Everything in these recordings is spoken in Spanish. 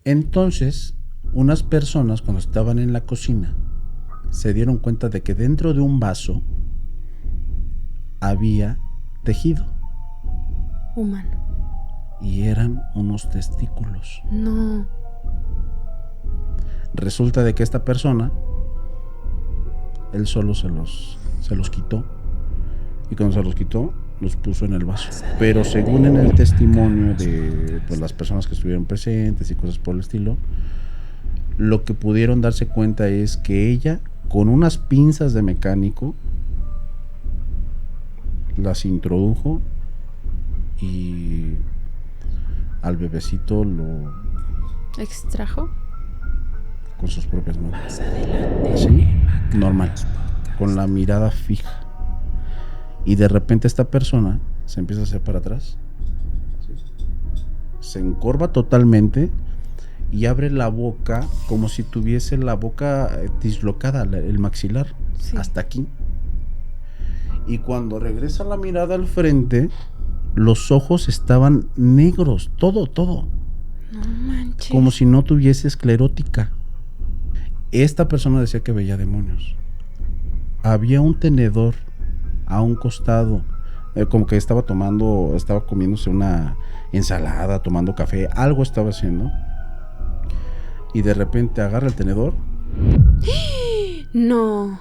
Entonces, unas personas cuando estaban en la cocina se dieron cuenta de que dentro de un vaso había tejido. Humano. Y eran unos testículos. No. Resulta de que esta persona, él solo se los quitó. Y cuando se los quitó, los puso en el vaso. Pero según en el testimonio de pues, las personas que estuvieron presentes y cosas por el estilo, lo que pudieron darse cuenta es que ella, con unas pinzas de mecánico, las introdujo y al bebecito lo ¿Extrajo? con sus propias manos. Así, normal, con la mirada fija. Y de repente esta persona se empieza a hacer para atrás, se encorva totalmente y abre la boca como si tuviese la boca dislocada, el maxilar, sí, hasta aquí. Y cuando regresa la mirada al frente, los ojos estaban negros, todo. No manches. Como si no tuviese esclerótica. Esta persona decía que veía demonios. Había un tenedor a un costado, como que estaba comiéndose una ensalada, tomando café, algo estaba haciendo. Y de repente agarra el tenedor. No.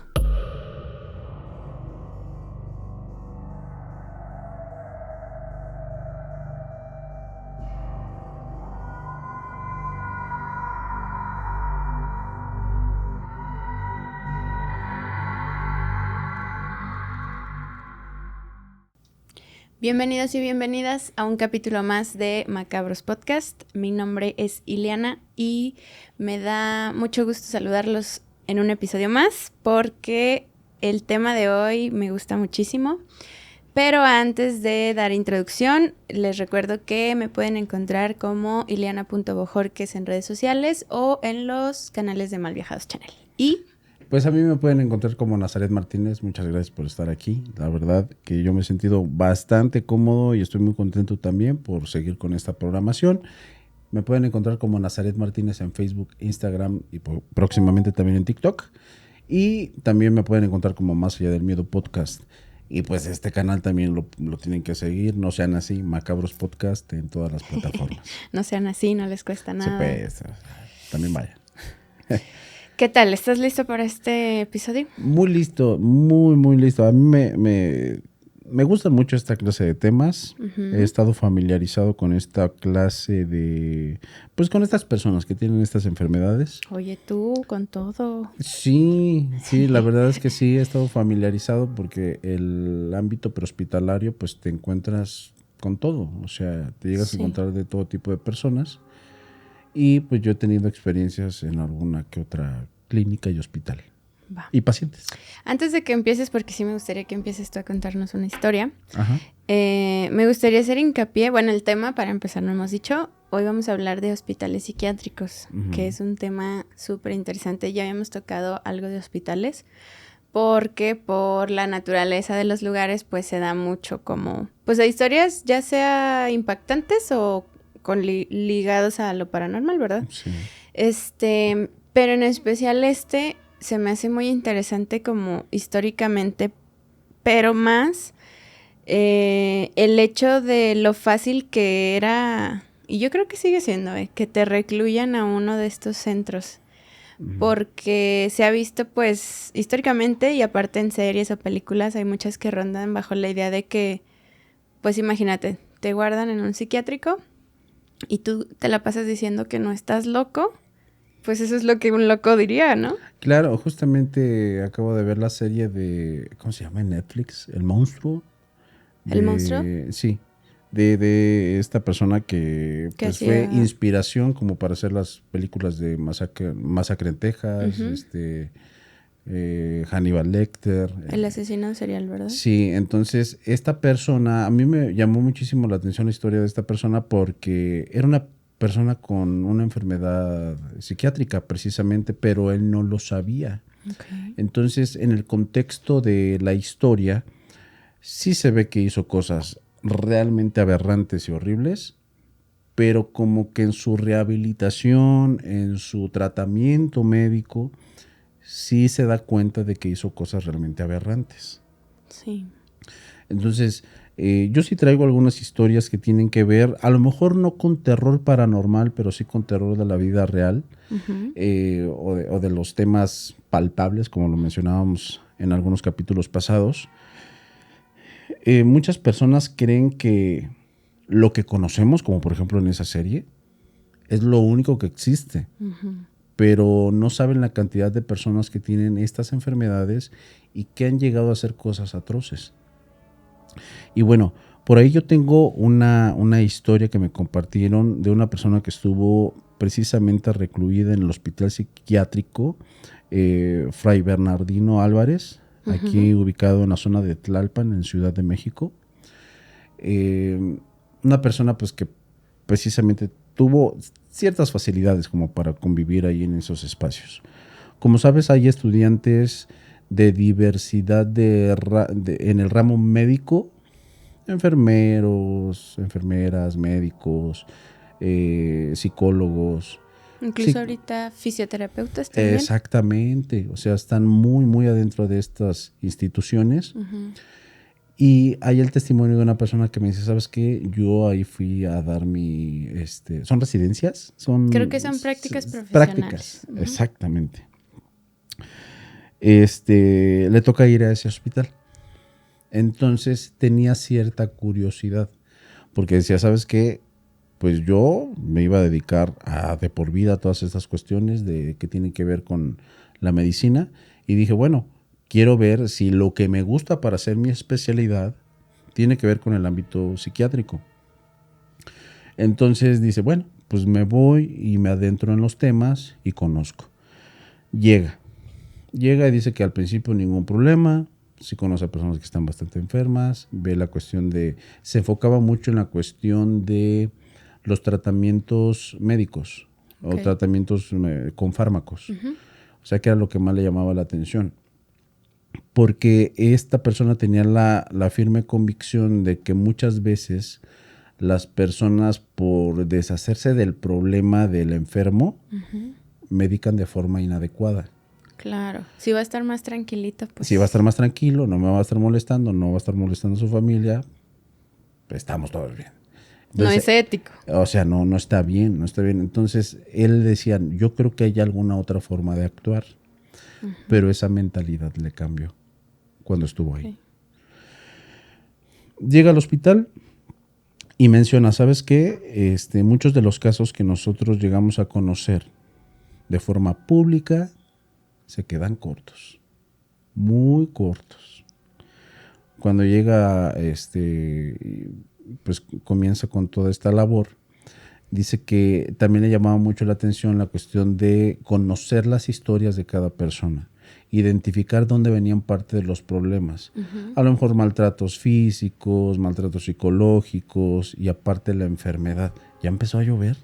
Bienvenidos y bienvenidas a un capítulo más de Macabros Podcast. Mi nombre es Ileana y me da mucho gusto saludarlos en un episodio más porque el tema de hoy me gusta muchísimo. Pero antes de dar introducción, les recuerdo que me pueden encontrar como ileana.bojorques en redes sociales o en los canales de Malviajados Channel. Y pues a mí me pueden encontrar como Nazaret Martínez. Muchas gracias por estar aquí. La verdad que yo me he sentido bastante cómodo y estoy muy contento también por seguir con esta programación. Me pueden encontrar como Nazaret Martínez en Facebook, Instagram y próximamente también en TikTok. Y también me pueden encontrar como Más Allá del Miedo Podcast. Y pues este canal también lo tienen que seguir. No sean así, Macabros Podcast en todas las plataformas. No sean así, no les cuesta nada. Pues, también vayan. ¿Qué tal? ¿Estás listo para este episodio? Muy listo, muy listo. A mí me gustan mucho esta clase de temas. Uh-huh. He estado familiarizado con esta clase de... Pues con estas personas que tienen estas enfermedades. Oye, tú, con todo. Sí, la verdad es que sí, he estado familiarizado porque el ámbito prehospitalario, pues te encuentras con todo. O sea, te llegas a encontrar de todo tipo de personas. Y pues yo he tenido experiencias en alguna que otra clínica y hospital. Va. Y pacientes. Antes de que empieces, porque sí me gustaría que empieces tú a contarnos una historia. Ajá. Me gustaría hacer hincapié, bueno, el tema, para empezar, no hemos dicho, hoy vamos a hablar de hospitales psiquiátricos, uh-huh, que es un tema súper interesante. Ya habíamos tocado algo de hospitales, porque por la naturaleza de los lugares, pues se da mucho como, pues de historias ya sea impactantes o ligados a lo paranormal, ¿verdad? Sí. Pero en especial se me hace muy interesante como históricamente, pero más el hecho de lo fácil que era, y yo creo que sigue siendo, que te recluyan a uno de estos centros. Uh-huh. Porque se ha visto pues históricamente y aparte en series o películas hay muchas que rondan bajo la idea de que, pues imagínate, te guardan en un psiquiátrico y tú te la pasas diciendo que no estás loco, pues eso es lo que un loco diría, ¿no? Claro, justamente acabo de ver la serie de, ¿cómo se llama en Netflix? El Monstruo. ¿El Monstruo? Sí, de esta persona que pues, fue inspiración como para hacer las películas de Masacre en Texas, uh-huh, Hannibal Lecter. El asesino serial, ¿verdad? Sí, entonces esta persona, a mí me llamó muchísimo la atención la historia de esta persona porque era una persona con una enfermedad psiquiátrica precisamente, pero él no lo sabía. Okay. Entonces, en el contexto de la historia, sí se ve que hizo cosas realmente aberrantes y horribles, pero como que en su rehabilitación, en su tratamiento médico, sí se da cuenta de que hizo cosas realmente aberrantes. Sí. Entonces, yo sí traigo algunas historias que tienen que ver, a lo mejor no con terror paranormal, pero sí con terror de la vida real, o de los temas palpables, como lo mencionábamos en algunos capítulos pasados. Muchas personas creen que lo que conocemos, como por ejemplo en esa serie, es lo único que existe, pero no saben la cantidad de personas que tienen estas enfermedades y que han llegado a hacer cosas atroces. Y bueno, por ahí yo tengo una historia que me compartieron de una persona que estuvo precisamente recluida en el hospital psiquiátrico Fray Bernardino Álvarez, aquí ubicado en la zona de Tlalpan, en Ciudad de México. Una persona pues que precisamente tuvo ciertas facilidades como para convivir ahí en esos espacios. Como sabes, hay estudiantes de diversidad en el ramo médico, enfermeros, enfermeras, médicos, psicólogos. Incluso ahorita fisioterapeutas también. Exactamente, o sea, están muy, muy adentro de estas instituciones. Y hay el testimonio de una persona que me dice, ¿sabes qué? Yo ahí fui a dar mi, ¿son residencias? Creo que son prácticas profesionales. Prácticas, exactamente. Le toca ir a ese hospital. Entonces tenía cierta curiosidad, porque decía, ¿sabes qué? Pues yo me iba a dedicar de por vida a todas estas cuestiones que tienen que ver con la medicina. Y dije, bueno, quiero ver si lo que me gusta para hacer mi especialidad tiene que ver con el ámbito psiquiátrico. Entonces dice, bueno, pues me voy y me adentro en los temas y conozco. Llega y dice que al principio ningún problema. Sí conoce a personas que están bastante enfermas. Ve la cuestión se enfocaba mucho en la cuestión de los tratamientos médicos o tratamientos con fármacos. O sea que era lo que más le llamaba la atención. Porque esta persona tenía la firme convicción de que muchas veces las personas, por deshacerse del problema del enfermo, medican de forma inadecuada. Claro, si va a estar más tranquilito, pues. Si va a estar más tranquilo, no me va a estar molestando, no va a estar molestando a su familia, pues estamos todos bien. Entonces, no es ético. O sea, no está bien, no está bien. Entonces, él decía, yo creo que hay alguna otra forma de actuar, pero esa mentalidad le cambió cuando estuvo ahí. Llega al hospital y menciona, ¿sabes qué? Muchos de los casos que nosotros llegamos a conocer de forma pública se quedan cortos, muy cortos. Cuando llega, pues comienza con toda esta labor, dice que también le llamaba mucho la atención la cuestión de conocer las historias de cada persona, identificar dónde venían parte de los problemas. A lo mejor maltratos físicos, maltratos psicológicos y aparte la enfermedad. Ya empezó a llover.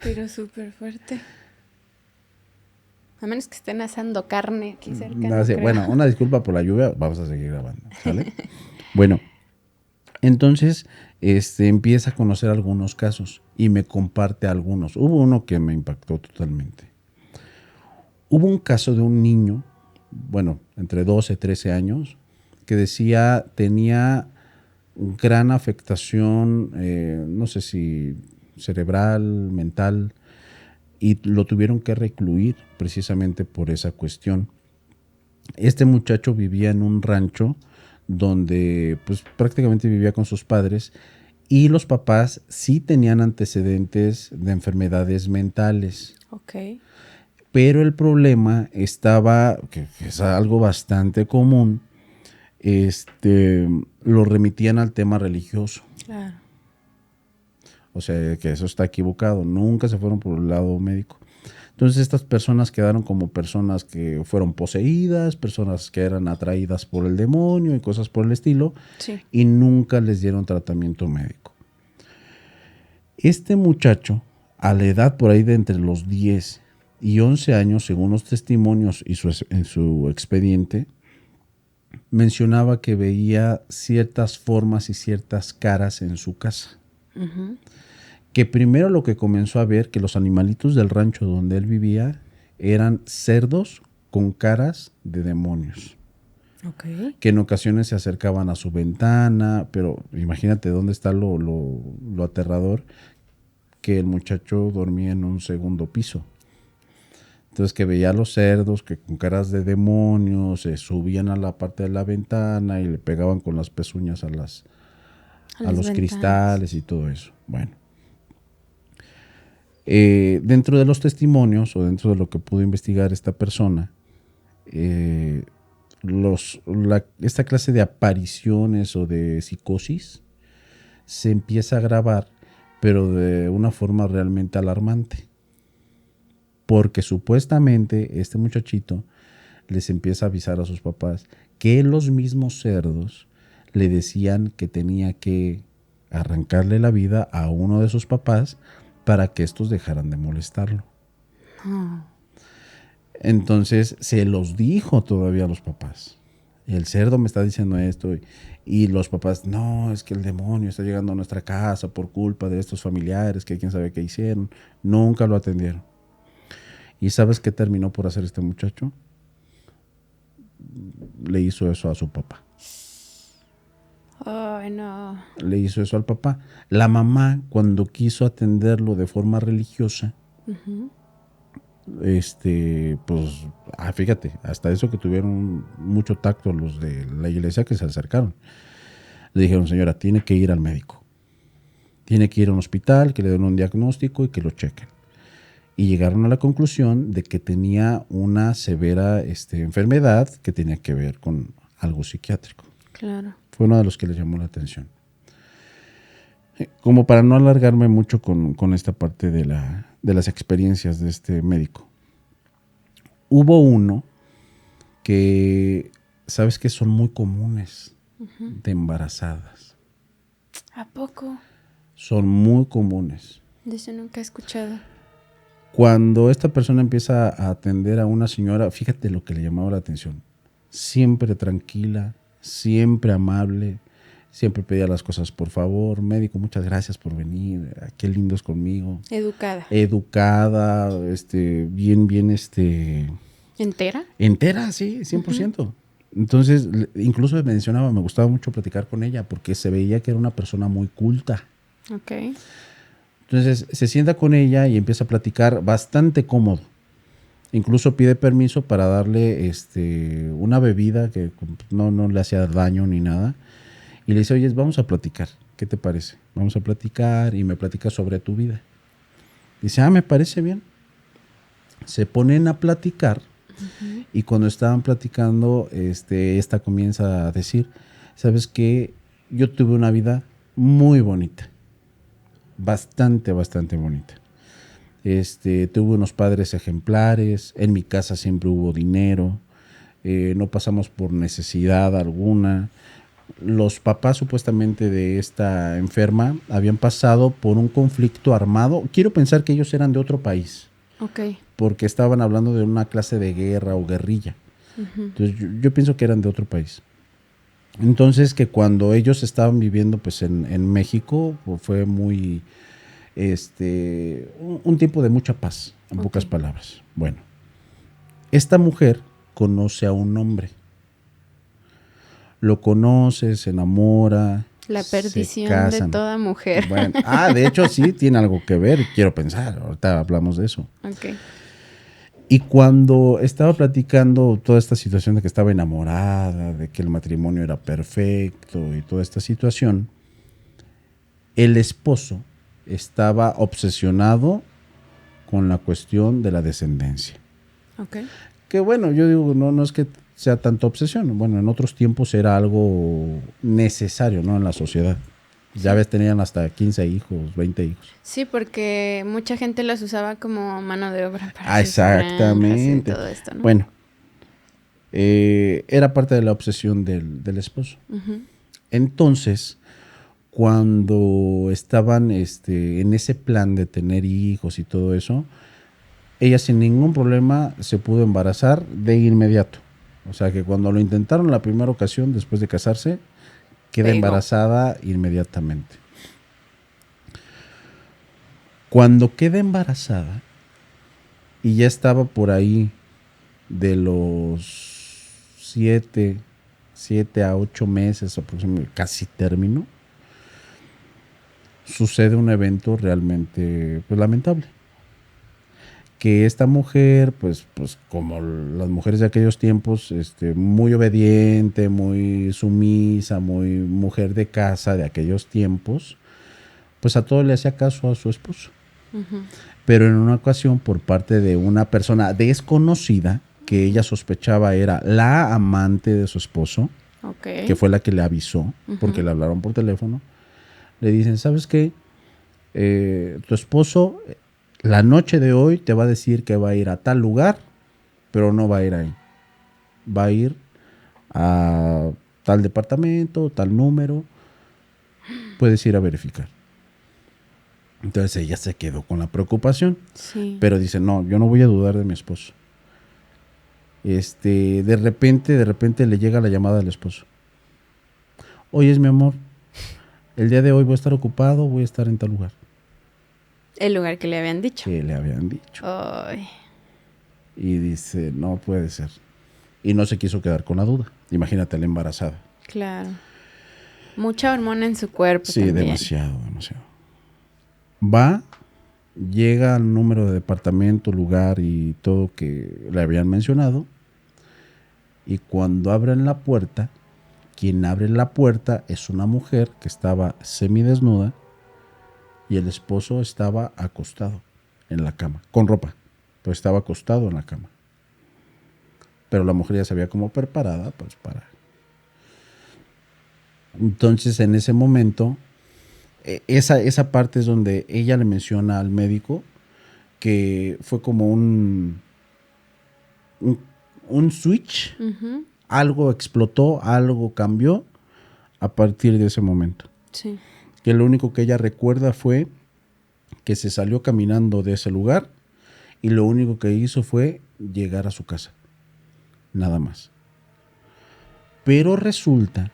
Pero súper fuerte. A menos que estén asando carne aquí cerca. No sí, bueno, una disculpa por la lluvia, vamos a seguir grabando, ¿sale? Bueno, entonces empieza a conocer algunos casos y me comparte algunos. Hubo uno que me impactó totalmente. Hubo un caso de un niño, bueno, entre 12 y 13 años, que decía tenía gran afectación, no sé si cerebral, mental, y lo tuvieron que recluir precisamente por esa cuestión. Este muchacho vivía en un rancho donde pues prácticamente vivía con sus padres y los papás sí tenían antecedentes de enfermedades mentales. Okay. Pero el problema estaba, que es algo bastante común, lo remitían al tema religioso. Claro. O sea, que eso está equivocado. Nunca se fueron por el lado médico. Entonces estas personas quedaron como personas que fueron poseídas, personas que eran atraídas por el demonio y cosas por el estilo, sí. Y nunca les dieron tratamiento médico. Este muchacho, a la edad por ahí de entre los 10 y 11 años, según los testimonios y en su expediente, mencionaba que veía ciertas formas y ciertas caras en su casa. Ujú. Que primero lo que comenzó a ver que los animalitos del rancho donde él vivía eran cerdos con caras de demonios, Ok. que en ocasiones se acercaban a su ventana, pero imagínate dónde está lo aterrador, que el muchacho dormía en un segundo piso. Entonces que veía a los cerdos que con caras de demonios se subían a la parte de la ventana y le pegaban con las pezuñas a A los las ventanas. cristales y todo eso. Bueno, dentro de los testimonios o dentro de lo que pudo investigar esta persona, esta clase de apariciones o de psicosis se empieza a grabar, pero de una forma realmente alarmante. Porque supuestamente este muchachito les empieza a avisar a sus papás que los mismos cerdos le decían que tenía que arrancarle la vida a uno de sus papás para que estos dejaran de molestarlo. Oh. Entonces se los dijo todavía a los papás. El cerdo me está diciendo esto y los papás, no, es que el demonio está llegando a nuestra casa por culpa de estos familiares que quién sabe qué hicieron. Nunca lo atendieron. ¿Y sabes qué terminó por hacer este muchacho? Le hizo eso a su papá. Ay, no. Le hizo eso al papá. La mamá, cuando quiso atenderlo de forma religiosa, Ujú. pues, fíjate, hasta eso que tuvieron mucho tacto los de la iglesia que se acercaron. Le dijeron, señora, tiene que ir al médico. Tiene que ir a un hospital, que le den un diagnóstico y que lo chequen. Y llegaron a la conclusión de que tenía una severa enfermedad que tenía que ver con algo psiquiátrico. Claro. Fue uno de los que les llamó la atención. Como para no alargarme mucho con esta parte de las experiencias de este médico. Hubo uno que, ¿sabes qué? Son muy comunes de embarazadas. ¿A poco? Son muy comunes. De eso nunca he escuchado. Cuando esta persona empieza a atender a una señora, fíjate lo que le llamaba la atención. Siempre tranquila, siempre amable, siempre pedía las cosas por favor. Médico, muchas gracias por venir, qué lindo es conmigo. Educada. Educada, bien, ¿Entera? entera, sí, 100%. Entonces, incluso mencionaba, me gustaba mucho platicar con ella porque se veía que era una persona muy culta. Ok. Entonces se sienta con ella y empieza a platicar bastante cómodo. Incluso pide permiso para darle una bebida que no le hacía daño ni nada. Y le dice, oye, vamos a platicar. ¿Qué te parece? Vamos a platicar y me platicas sobre tu vida. Dice, me parece bien. Se ponen a platicar y cuando estaban platicando, esta comienza a decir, ¿sabes qué? Yo tuve una vida muy bonita. Bastante bonita. Tuve unos padres ejemplares, en mi casa siempre hubo dinero, no pasamos por necesidad alguna. Los papás supuestamente de esta enferma habían pasado por un conflicto armado. Quiero pensar que ellos eran de otro país. Ok. Porque estaban hablando de una clase de guerra o guerrilla. Entonces yo pienso que eran de otro país. Entonces que cuando ellos estaban viviendo pues en México fue muy un tiempo de mucha paz, en pocas palabras. Bueno, esta mujer conoce a un hombre. Lo conoce, se enamora. La perdición se casan. de toda mujer. Bueno, de hecho sí tiene algo que ver, quiero pensar. Ahorita hablamos de eso. Ok. Y cuando estaba platicando toda esta situación de que estaba enamorada, de que el matrimonio era perfecto y toda esta situación, el esposo estaba obsesionado con la cuestión de la descendencia. Ok. Que bueno, yo digo, no es que sea tanta obsesión. Bueno, en otros tiempos era algo necesario, ¿no? En la sociedad. Ya ves, tenían hasta 15 hijos, 20 hijos. Sí, porque mucha gente los usaba como mano de obra para sus exactamente. granjas y todo esto, ¿no? Bueno, era parte de la obsesión del esposo. Entonces, cuando estaban en ese plan de tener hijos y todo eso, ella sin ningún problema se pudo embarazar de inmediato. O sea que cuando lo intentaron la primera ocasión después de casarse, queda embarazada inmediatamente. Cuando queda embarazada y ya estaba por ahí de los 7 a 8 meses aproximadamente, casi término, sucede un evento realmente pues, lamentable. Que esta mujer, pues como las mujeres de aquellos tiempos, muy obediente, muy sumisa, muy mujer de casa de aquellos tiempos, pues a todo le hacía caso a su esposo. Uh-huh. Pero en una ocasión, por parte de una persona desconocida, que ella sospechaba era la amante de su esposo, okay, que fue la que le avisó, uh-huh, porque le hablaron por teléfono, le dicen, ¿sabes qué? Tu esposo la noche de hoy te va a decir que va a ir a tal lugar, pero no va a ir ahí. Va a ir a tal departamento, tal número. Puedes ir a verificar. Entonces ella se quedó con la preocupación. Sí. Pero dice, no, yo no voy a dudar de mi esposo. De repente le llega la llamada del esposo. Oye, mi amor, el día de hoy voy a estar ocupado, voy a estar en tal lugar. El lugar que le habían dicho. Que le habían dicho. Ay. Y dice, no puede ser. Y no se quiso quedar con la duda. Imagínate la embarazada. Claro. Mucha hormona en su cuerpo. Sí, también. demasiado. Va, llega al número de departamento, lugar y todo que le habían mencionado. Y cuando abren la puerta, quien abre la puerta es una mujer que estaba semidesnuda y el esposo estaba acostado en la cama, con ropa, pero estaba acostado en la cama. Pero la mujer ya se había como preparada pues para... Entonces en ese momento, esa parte es donde ella le menciona al médico que fue como un switch, uh-huh, algo explotó, algo cambió a partir de ese momento. Sí. Que lo único que ella recuerda fue que se salió caminando de ese lugar y lo único que hizo fue llegar a su casa. Nada más. Pero resulta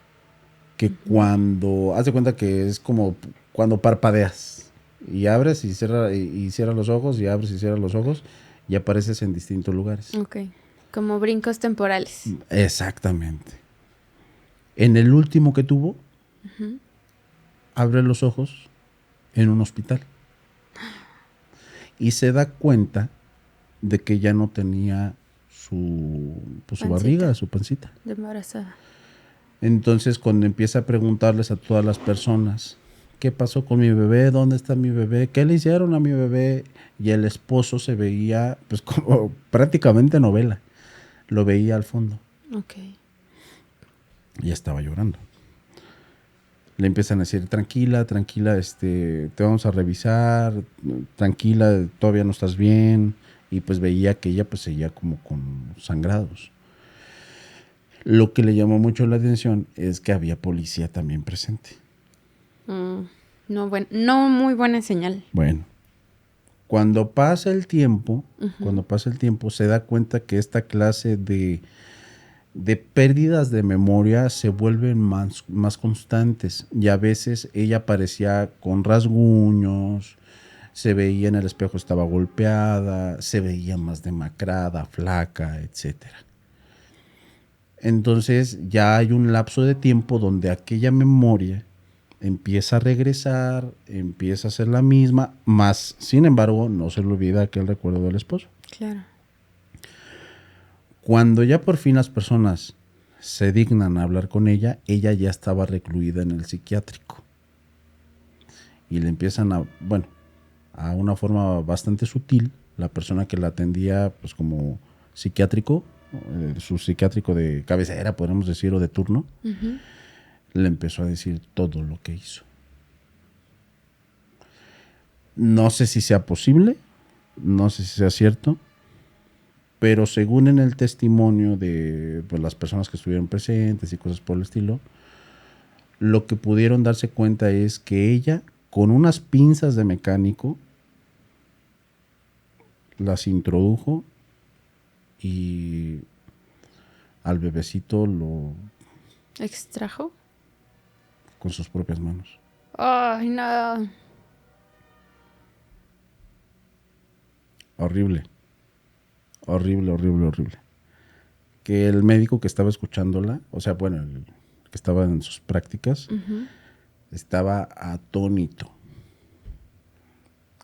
que cuando, haz de cuenta que es como cuando parpadeas y abres y cierras los ojos y abres y cierras los ojos y apareces en distintos lugares. Ok, como brincos temporales. Exactamente. En el último que tuvo, uh-huh, abre los ojos en un hospital y se da cuenta de que ya no tenía su barriga, su pancita. De embarazada. Entonces, cuando empieza a preguntarles a todas las personas, ¿qué pasó con mi bebé? ¿Dónde está mi bebé? ¿Qué le hicieron a mi bebé? Y el esposo se veía, pues, como prácticamente novela. Lo veía al fondo. Ok. Y estaba llorando. Le empiezan a decir, tranquila, te vamos a revisar, tranquila, todavía no estás bien. Y pues veía que ella pues seguía como con sangrados. Lo que le llamó mucho la atención es que había policía también presente. No muy buena señal. Bueno, cuando pasa el tiempo, uh-huh, se da cuenta que esta clase de pérdidas de memoria se vuelven más constantes. Y a veces ella aparecía con rasguños, se veía en el espejo, estaba golpeada, se veía más demacrada, flaca, etcétera. Entonces ya hay un lapso de tiempo donde aquella memoria empieza a regresar, empieza a ser la misma, más, sin embargo, no se le olvida aquel recuerdo del esposo. Claro. Cuando ya por fin las personas se dignan a hablar con ella, ella ya estaba recluida en el psiquiátrico. Y le empiezan a una forma bastante sutil, la persona que la atendía, pues como psiquiátrico, su psiquiátrico de cabecera, podemos decir, o de turno, uh-huh, le empezó a decir todo lo que hizo. No sé si sea posible, no sé si sea cierto, pero según en el testimonio de pues, las personas que estuvieron presentes y cosas por el estilo, lo que pudieron darse cuenta es que ella, con unas pinzas de mecánico, las introdujo y al bebecito lo extrajo con sus propias manos. Ay, no. Horrible. Horrible, horrible, horrible. Que el médico que estaba escuchándola, o sea, bueno, el que estaba en sus prácticas, estaba atónito.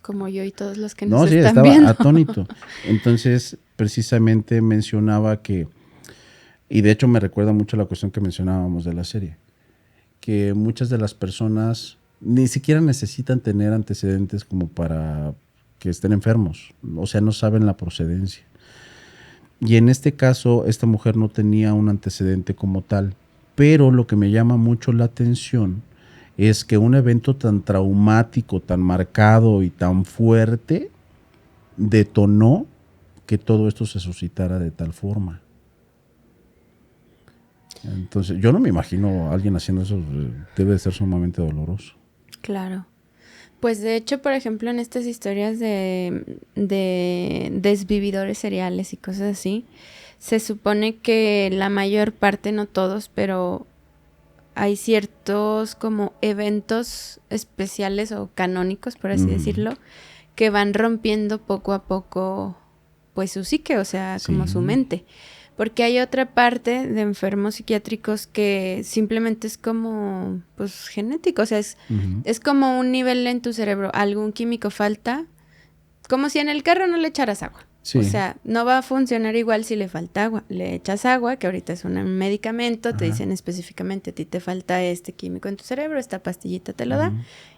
Como yo y todos los que No, nos sí, están estaba viendo. atónito. Entonces, precisamente mencionaba que, y de hecho me recuerda mucho la cuestión que mencionábamos de la serie, que muchas de las personas ni siquiera necesitan tener antecedentes como para que estén enfermos, o sea, no saben la procedencia. Y en este caso, esta mujer no tenía un antecedente como tal, pero lo que me llama mucho la atención es que un evento tan traumático, tan marcado y tan fuerte detonó que todo esto se suscitara de tal forma. Entonces, yo no me imagino a alguien haciendo eso, debe de ser sumamente doloroso. Claro. Pues de hecho, por ejemplo, en estas historias de desvividores seriales y cosas así, se supone que la mayor parte, no todos, pero hay ciertos como eventos especiales o canónicos, por así decirlo, que van rompiendo poco a poco pues su psique, o sea, como su mente. Porque hay otra parte de enfermos psiquiátricos que simplemente es como, pues, genético. O sea, es como un nivel en tu cerebro. Algún químico falta. Como si en el carro no le echaras agua. Sí. O sea, no va a funcionar igual si le falta agua. Le echas agua, que ahorita es un medicamento. Te dicen específicamente, a ti te falta este químico en tu cerebro. Esta pastillita te lo da.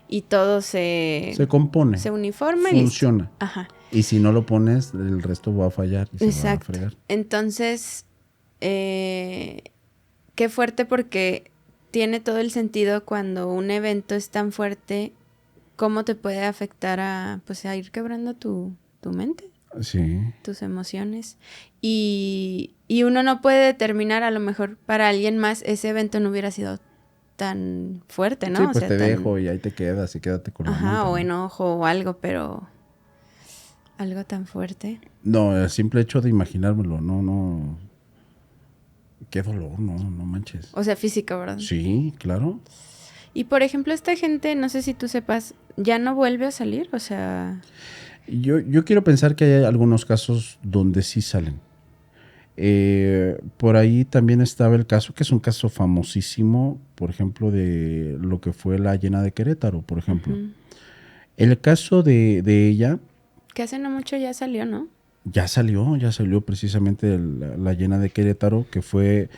Y todo se compone. Se uniforma. Funciona. Y listo. Ajá. Y si no lo pones, el resto va a fallar y Exacto. se va a fregar. Entonces, qué fuerte, porque tiene todo el sentido cuando un evento es tan fuerte, cómo te puede afectar a ir quebrando tu mente. Sí. Tus emociones. Y uno no puede determinar, a lo mejor para alguien más ese evento no hubiera sido tan fuerte, ¿no? Sí, pues te dejo y ahí te quedas y quédate con la mente. Ajá, o enojo o algo, pero algo tan fuerte. No, el simple hecho de imaginármelo, no. Qué dolor, no manches. O sea, físico, ¿verdad? Sí, claro. Y por ejemplo, esta gente, no sé si tú sepas, ¿ya no vuelve a salir? O sea... Yo quiero pensar que hay algunos casos donde sí salen. Por ahí también estaba el caso, que es un caso famosísimo, por ejemplo, de lo que fue la Llena de Querétaro, por ejemplo. El caso de ella... Que hace no mucho ya salió, ¿no? Ya salió precisamente la Llena de Querétaro, que fue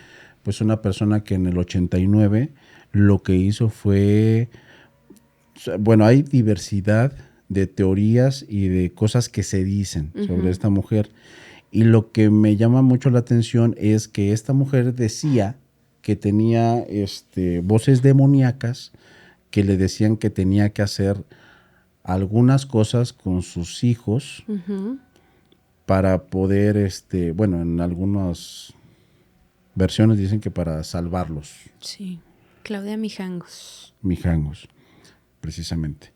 pues una persona que en el 89 lo que hizo fue, bueno, hay diversidad de teorías y de cosas que se dicen sobre esta mujer, y lo que me llama mucho la atención es que esta mujer decía que tenía voces demoníacas que le decían que tenía que hacer algunas cosas con sus hijos para poder, bueno, en algunas versiones dicen que para salvarlos. Sí, Claudia Mijangos. Mijangos, precisamente.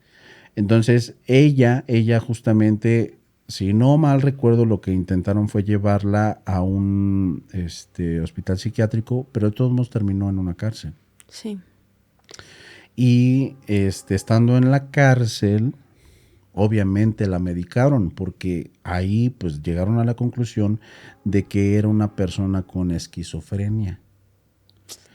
Entonces, ella justamente, si no mal recuerdo, lo que intentaron fue llevarla a un hospital psiquiátrico, pero de todos modos terminó en una cárcel. Sí. Y estando en la cárcel, obviamente la medicaron, porque ahí pues llegaron a la conclusión de que era una persona con esquizofrenia.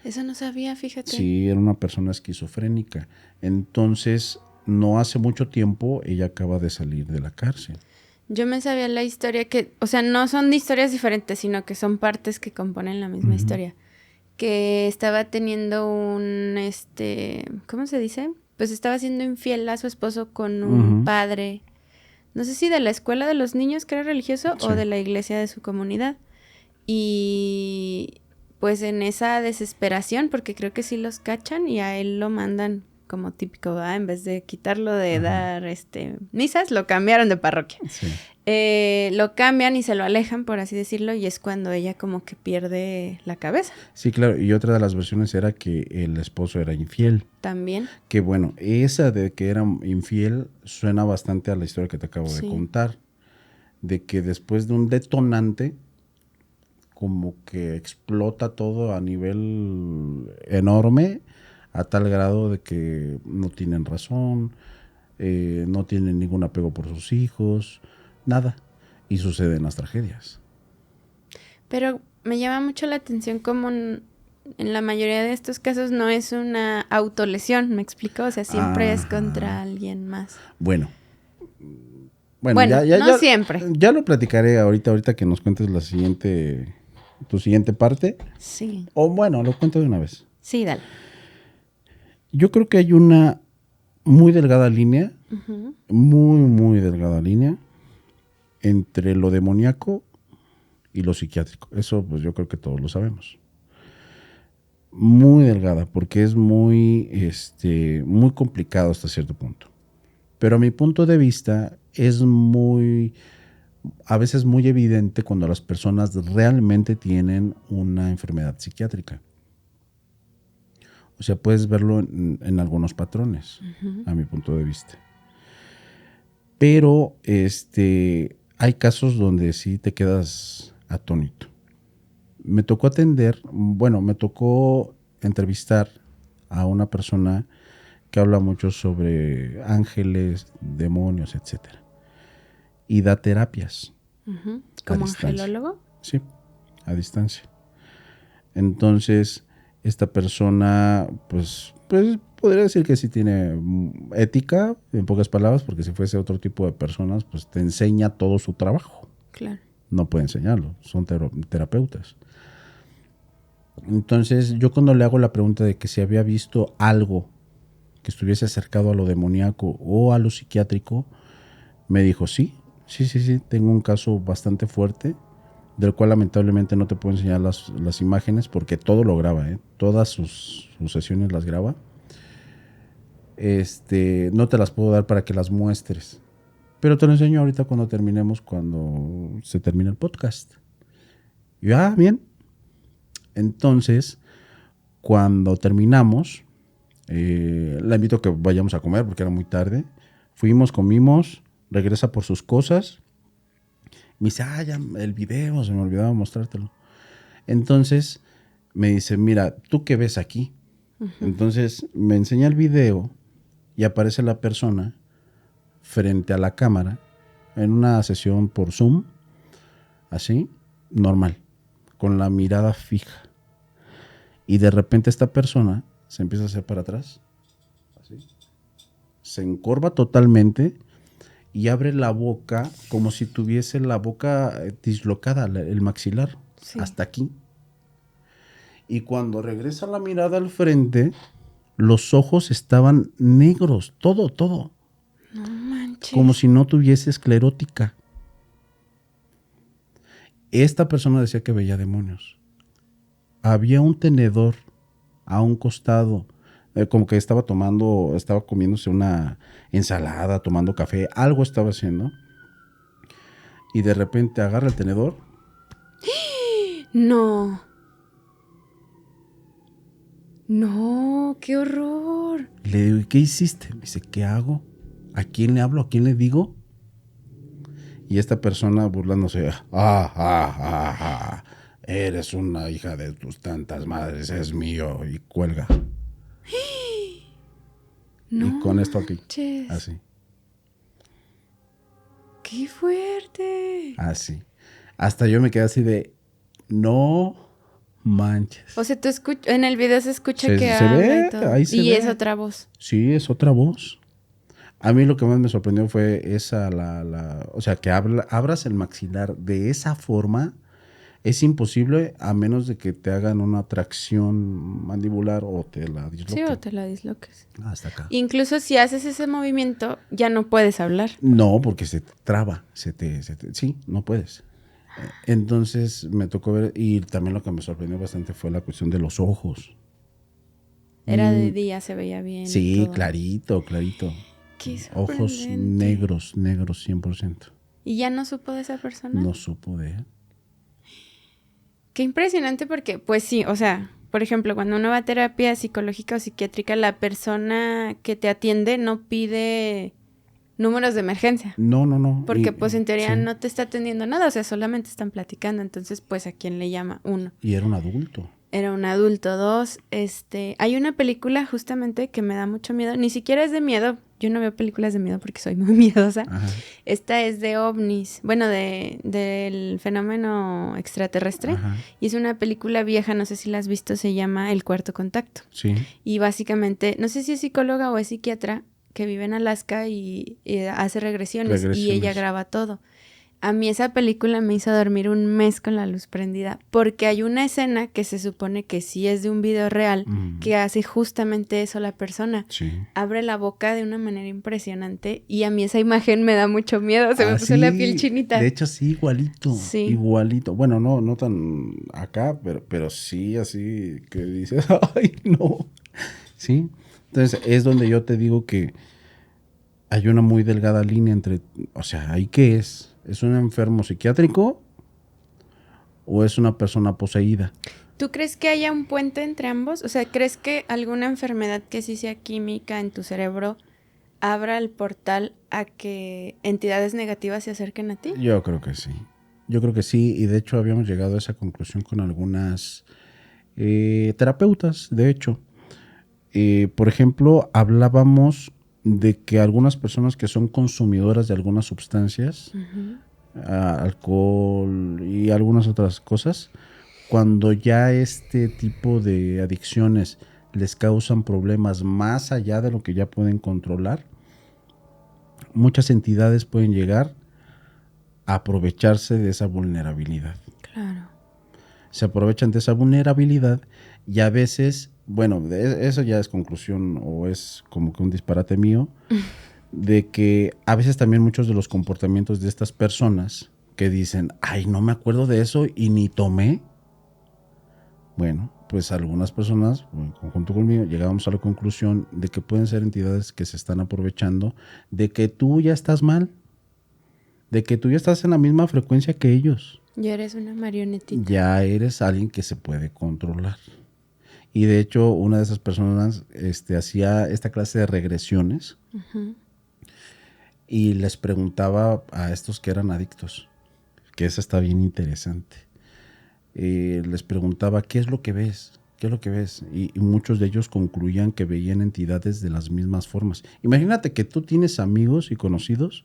Eso no sabía, fíjate. Sí, era una persona esquizofrénica. Entonces, no hace mucho tiempo ella acaba de salir de la cárcel. Yo me sabía la historia que, o sea, no son historias diferentes, sino que son partes que componen la misma historia. Que estaba teniendo un, ¿cómo se dice? Pues estaba siendo infiel a su esposo con un padre, no sé si de la escuela de los niños, que era religioso, o de la iglesia de su comunidad. Y pues en esa desesperación, porque creo que sí los cachan y a él lo mandan como típico, ¿verdad? En vez de quitarlo de dar misas, lo cambiaron de parroquia. Sí. Lo cambian y se lo alejan, por así decirlo, y es cuando ella como que pierde la cabeza. Sí, claro, y otra de las versiones era que el esposo era infiel. También. Que bueno, esa de que era infiel suena bastante a la historia que te acabo de contar, de que después de un detonante, como que explota todo a nivel enorme, a tal grado de que no tienen razón, no tienen ningún apego por sus hijos, nada. y suceden las tragedias. Pero me llama mucho la atención como en la mayoría de estos casos no es una autolesión, ¿me explico? O sea, siempre es contra alguien más. Bueno, no ya, siempre. Ya lo platicaré ahorita que nos cuentes tu siguiente parte. Sí. O bueno, lo cuento de una vez. Sí, dale. Yo creo que hay una muy delgada línea, muy, muy delgada línea entre lo demoníaco y lo psiquiátrico. Eso pues yo creo que todos lo sabemos. Muy delgada, porque es muy complicado hasta cierto punto. Pero a mi punto de vista es a veces muy evidente cuando las personas realmente tienen una enfermedad psiquiátrica. O sea, puedes verlo en algunos patrones, a mi punto de vista. Pero hay casos donde sí te quedas atónito. Me tocó entrevistar a una persona que habla mucho sobre ángeles, demonios, etcétera. Y da terapias. ¿Como angelólogo? Sí, a distancia. Entonces, esta persona, pues podría decir que sí tiene ética, en pocas palabras, porque si fuese otro tipo de personas, pues te enseña todo su trabajo. Claro. No puede enseñarlo, son terapeutas. Entonces, yo cuando le hago la pregunta de que si había visto algo que estuviese acercado a lo demoníaco o a lo psiquiátrico, me dijo sí, tengo un caso bastante fuerte, del cual lamentablemente no te puedo enseñar las imágenes porque todo lo graba, todas sus sesiones las graba. No te las puedo dar para que las muestres, pero te lo enseño ahorita cuando se termine el podcast. Y bien. Entonces, cuando terminamos, la invito a que vayamos a comer porque era muy tarde. Fuimos, comimos, regresa por sus cosas. Me dice, ya el video, se me olvidaba mostrártelo. Entonces me dice, mira, ¿tú qué ves aquí? Entonces me enseña el video y aparece la persona frente a la cámara en una sesión por Zoom, así, normal, con la mirada fija. Y de repente esta persona se empieza a hacer para atrás, así, se encorva totalmente y abre la boca como si tuviese la boca dislocada, el maxilar, hasta aquí. Y cuando regresa la mirada al frente, los ojos estaban negros, todo. No manches. Como si no tuviese esclerótica. Esta persona decía que veía demonios. Había un tenedor a un costado, como que estaba comiéndose una ensalada, tomando café, algo estaba haciendo. Y de repente agarra el tenedor. No, qué horror. Le digo, ¿y qué hiciste? Me dice, ¿qué hago? ¿A quién le hablo? ¿A quién le digo? Y esta persona burlándose, eres una hija de tus tantas madres, es mío, y cuelga. No, y con esto aquí, manches. así. ¡Qué fuerte! Así. Hasta yo me quedé así de, no manches. O sea, en el video se escucha que se habla ve, y todo. ahí se Y ve. es otra voz. Sí, es otra voz. A mí lo que más me sorprendió fue o sea, que abras el maxilar de esa forma. Es imposible a menos de que te hagan una tracción mandibular o te la disloquen. Sí, o te la disloques. Hasta acá. Incluso si haces ese movimiento, ya no puedes hablar. No, porque se te traba. Sí, no puedes. Entonces me tocó ver, y también lo que me sorprendió bastante fue la cuestión de los ojos. Era de día, se veía bien. Sí, clarito. Qué ojos negros, 100%. ¿Y ya no supo de esa persona? No supo de él. Qué impresionante porque, pues sí, o sea, por ejemplo, cuando uno va a terapia psicológica o psiquiátrica, la persona que te atiende no pide números de emergencia. No. Porque pues en teoría no te está atendiendo nada, o sea, solamente están platicando. Entonces, pues, ¿a quién le llama? Uno. Y era un adulto. Era un adulto. Dos, hay una película justamente que me da mucho miedo. Ni siquiera es de miedo. yo no veo películas de miedo porque soy muy miedosa. Ajá. Esta es de ovnis, bueno, del fenómeno extraterrestre. Ajá. Y es una película vieja, no sé si la has visto, se llama El Cuarto Contacto. Sí. Y básicamente, no sé si es psicóloga o es psiquiatra, que vive en Alaska y hace regresiones y ella graba todo. A mí esa película me hizo dormir un mes con la luz prendida, porque hay una escena que se supone que sí es de un video real, que hace justamente eso la persona. Sí. Abre la boca de una manera impresionante y a mí esa imagen me da mucho miedo, se me puso la piel chinita. De hecho, sí, igualito. Sí. Igualito. Bueno, no tan acá, pero sí así que dices, ay, no. Sí. Entonces, es donde yo te digo que hay una muy delgada línea entre, o sea, ¿ahí qué es? ¿Es un enfermo psiquiátrico o es una persona poseída? ¿Tú crees que haya un puente entre ambos? O sea, ¿crees que alguna enfermedad que sí sea química en tu cerebro abra el portal a que entidades negativas se acerquen a ti? Yo creo que sí. Yo creo que sí, y de hecho habíamos llegado a esa conclusión con algunas terapeutas, de hecho. Por ejemplo, hablábamos de que algunas personas que son consumidoras de algunas sustancias, alcohol y algunas otras cosas, cuando ya este tipo de adicciones les causan problemas más allá de lo que ya pueden controlar, muchas entidades pueden llegar a aprovecharse de esa vulnerabilidad. Claro. Se aprovechan de esa vulnerabilidad y a veces, bueno, eso ya es conclusión o es como que un disparate mío, de que a veces también muchos de los comportamientos de estas personas que dicen, ay, no me acuerdo de eso y ni tomé. Bueno, pues algunas personas, en conjunto conmigo, llegamos a la conclusión de que pueden ser entidades que se están aprovechando de que tú ya estás mal, de que tú ya estás en la misma frecuencia que ellos. Ya eres una marionetita. Ya eres alguien que se puede controlar. Y de hecho, una de esas personas hacía esta clase de regresiones y les preguntaba a estos que eran adictos, que eso está bien interesante. Les preguntaba, ¿qué es lo que ves? ¿Qué es lo que ves? Y muchos de ellos concluían que veían entidades de las mismas formas. Imagínate que tú tienes amigos y conocidos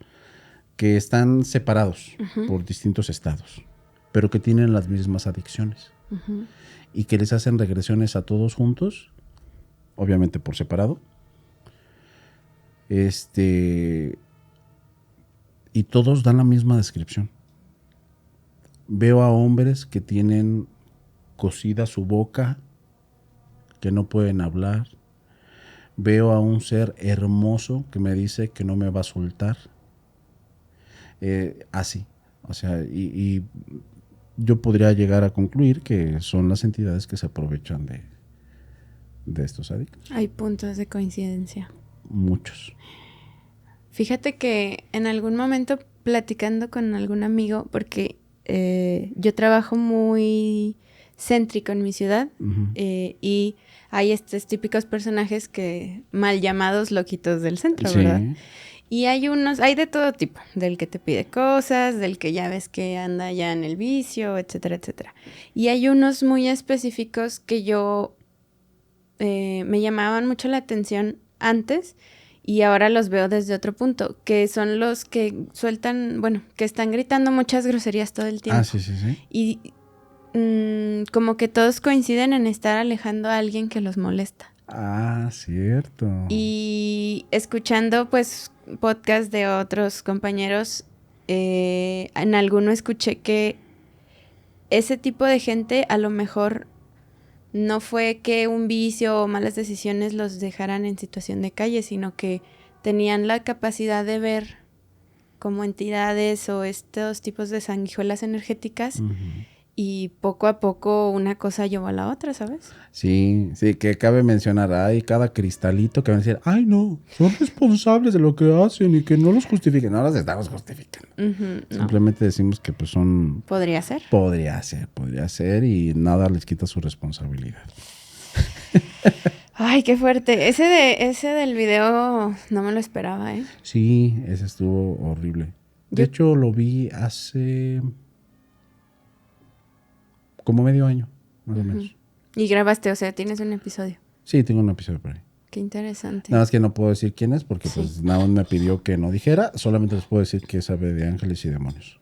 que están separados por distintos estados, pero que tienen las mismas adicciones. Y que les hacen regresiones a todos juntos, obviamente por separado. Y todos dan la misma descripción. Veo a hombres que tienen cosida su boca, que no pueden hablar. Veo a un ser hermoso que me dice que no me va a soltar. Así. O sea, y yo podría llegar a concluir que son las entidades que se aprovechan de estos adictos. Hay puntos de coincidencia. Muchos. Fíjate que en algún momento platicando con algún amigo, porque yo trabajo muy céntrico en mi ciudad y hay estos típicos personajes que mal llamados loquitos del centro, Sí. ¿verdad? Y hay de todo tipo, del que te pide cosas, del que ya ves que anda ya en el vicio, etcétera, etcétera. Y hay unos muy específicos que me llamaban mucho la atención antes y ahora los veo desde otro punto, que son los que sueltan, bueno, que están gritando muchas groserías todo el tiempo. Ah, sí. Y como que todos coinciden en estar alejando a alguien que los molesta. Ah, cierto. Y escuchando pues podcast de otros compañeros, en alguno escuché que ese tipo de gente a lo mejor no fue que un vicio o malas decisiones los dejaran en situación de calle, sino que tenían la capacidad de ver como entidades o estos tipos de sanguijuelas energéticas. Y poco a poco una cosa llevó a la otra, ¿sabes? Sí, que cabe mencionar, hay cada cristalito que van a decir, ay no, son responsables de lo que hacen y que no los justifiquen. No los estamos justificando. Simplemente decimos que pues son... Podría ser. Podría ser y nada les quita su responsabilidad. Ay, qué fuerte. Ese del video no me lo esperaba, ¿eh? Sí, ese estuvo horrible. De hecho, lo vi hace como medio año, más o menos. Y grabaste, o sea, tienes un episodio. Sí, tengo un episodio por ahí. qué interesante. Nada más que no puedo decir quién es porque Sí. pues nada más me pidió que no dijera. Solamente les puedo decir que sabe de ángeles y demonios.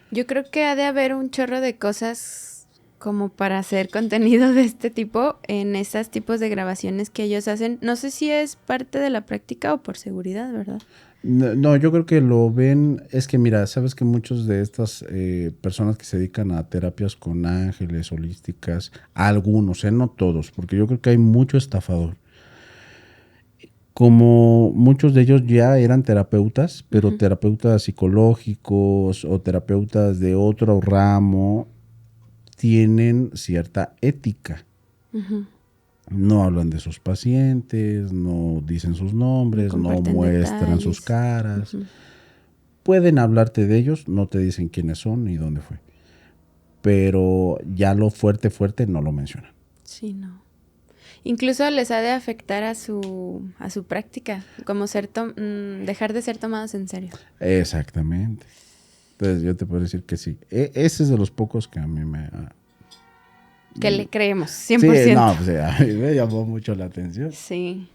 Yo creo que ha de haber un chorro de cosas como para hacer contenido de este tipo en esos tipos de grabaciones que ellos hacen. No sé si es parte de la práctica o por seguridad, ¿verdad? No, yo creo que lo ven, es que mira, sabes que muchos de estas personas que se dedican a terapias con ángeles, holísticas, algunos, no todos, porque yo creo que hay mucho estafador. Como muchos de ellos ya eran terapeutas, pero Ujú. terapeutas psicológicos o terapeutas de otro ramo, tienen cierta ética. Ujú. No hablan de sus pacientes, no dicen sus nombres, no Comparten muestran sus detalles. caras. Ujú. Pueden hablarte de ellos, no te dicen quiénes son ni dónde fue. Pero ya lo fuerte, fuerte no lo mencionan. Sí, no. Incluso les ha de afectar a su práctica, como dejar de ser tomados en serio. Exactamente. Entonces yo te puedo decir que sí. Ese es de los pocos que a mí me... Que le creemos, Sí, 100%. no, pues a mí me llamó mucho la atención. Sí.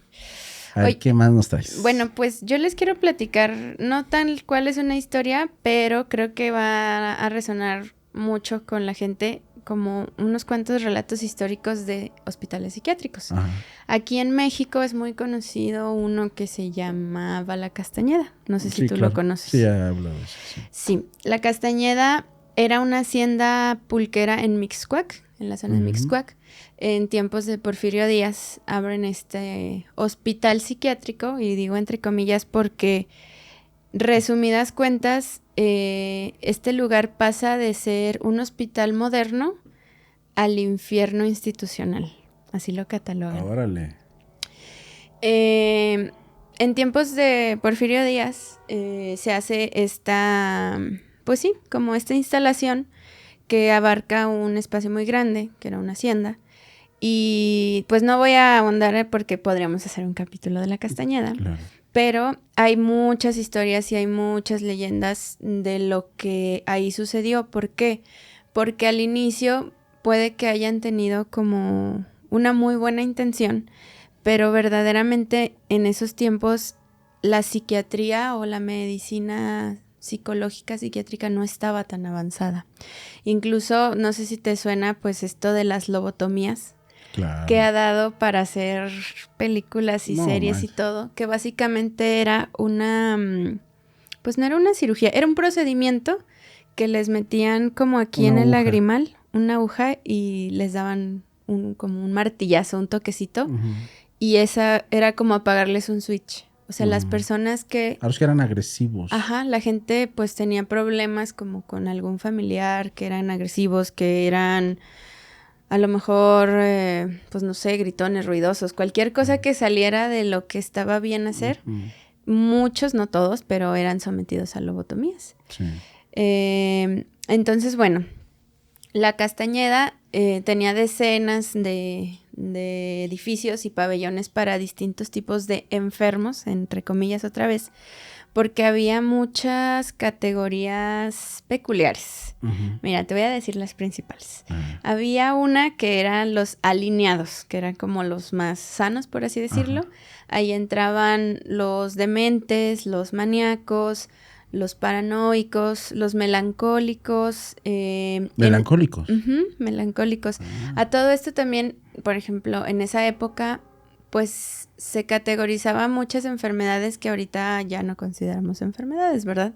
A ver, Oye, ¿qué más nos traes? bueno, pues yo les quiero platicar, no tal cual es una historia, pero creo que va a resonar mucho con la gente, como unos cuantos relatos históricos de hospitales psiquiátricos. Ajá. Aquí en México es muy conocido uno que se llamaba La Castañeda. No sé si Sí, tú claro. lo conoces. Sí, ya he hablado de eso. Sí. Sí, La Castañeda era una hacienda pulquera en Mixcoac, en la zona de Ujú. Mixcoac. En tiempos de Porfirio Díaz abren este hospital psiquiátrico, y digo entre comillas porque, resumidas cuentas, este lugar pasa de ser un hospital moderno al infierno institucional. Así lo catalogan. Órale. En tiempos de Porfirio Díaz se hace esta, pues sí, como esta instalación que abarca un espacio muy grande, que era una hacienda. Y pues no voy a ahondar porque podríamos hacer un capítulo de La Castañeda. Claro. Pero hay muchas historias y hay muchas leyendas de lo que ahí sucedió. ¿Por qué? Porque al inicio puede que hayan tenido como una muy buena intención, pero verdaderamente en esos tiempos la psiquiatría o la medicina psicológica, psiquiátrica no estaba tan avanzada. Incluso, no sé si te suena, pues esto de las lobotomías, Claro. que ha dado para hacer películas y No, series manches. y todo, que básicamente era una, pues no era una cirugía, era un procedimiento que les metían como aquí Una en el aguja. lagrimal, una aguja, y les daban como un martillazo, un toquecito, Ujú. y esa era como apagarles un switch. O sea, las Ujú. personas que, A los que eran agresivos. ajá, la gente pues tenía problemas como con algún familiar, que eran agresivos, que eran a lo mejor, pues no sé, gritones, ruidosos, cualquier cosa que saliera de lo que estaba bien hacer. Ujú. Muchos, no todos, pero eran sometidos a lobotomías. Sí. Entonces, bueno, La Castañeda tenía decenas de edificios y pabellones para distintos tipos de enfermos, entre comillas otra vez, porque había muchas categorías peculiares. Ujú. Mira, te voy a decir las principales. Ajá. Había una que eran los alineados, que eran como los más sanos, por así decirlo. Ajá. Ahí entraban los dementes, los maníacos, los paranoicos, los melancólicos. Melancólicos. Melancólicos. Ah. A todo esto también, por ejemplo, en esa época, pues se categorizaba muchas enfermedades que ahorita ya no consideramos enfermedades, ¿verdad?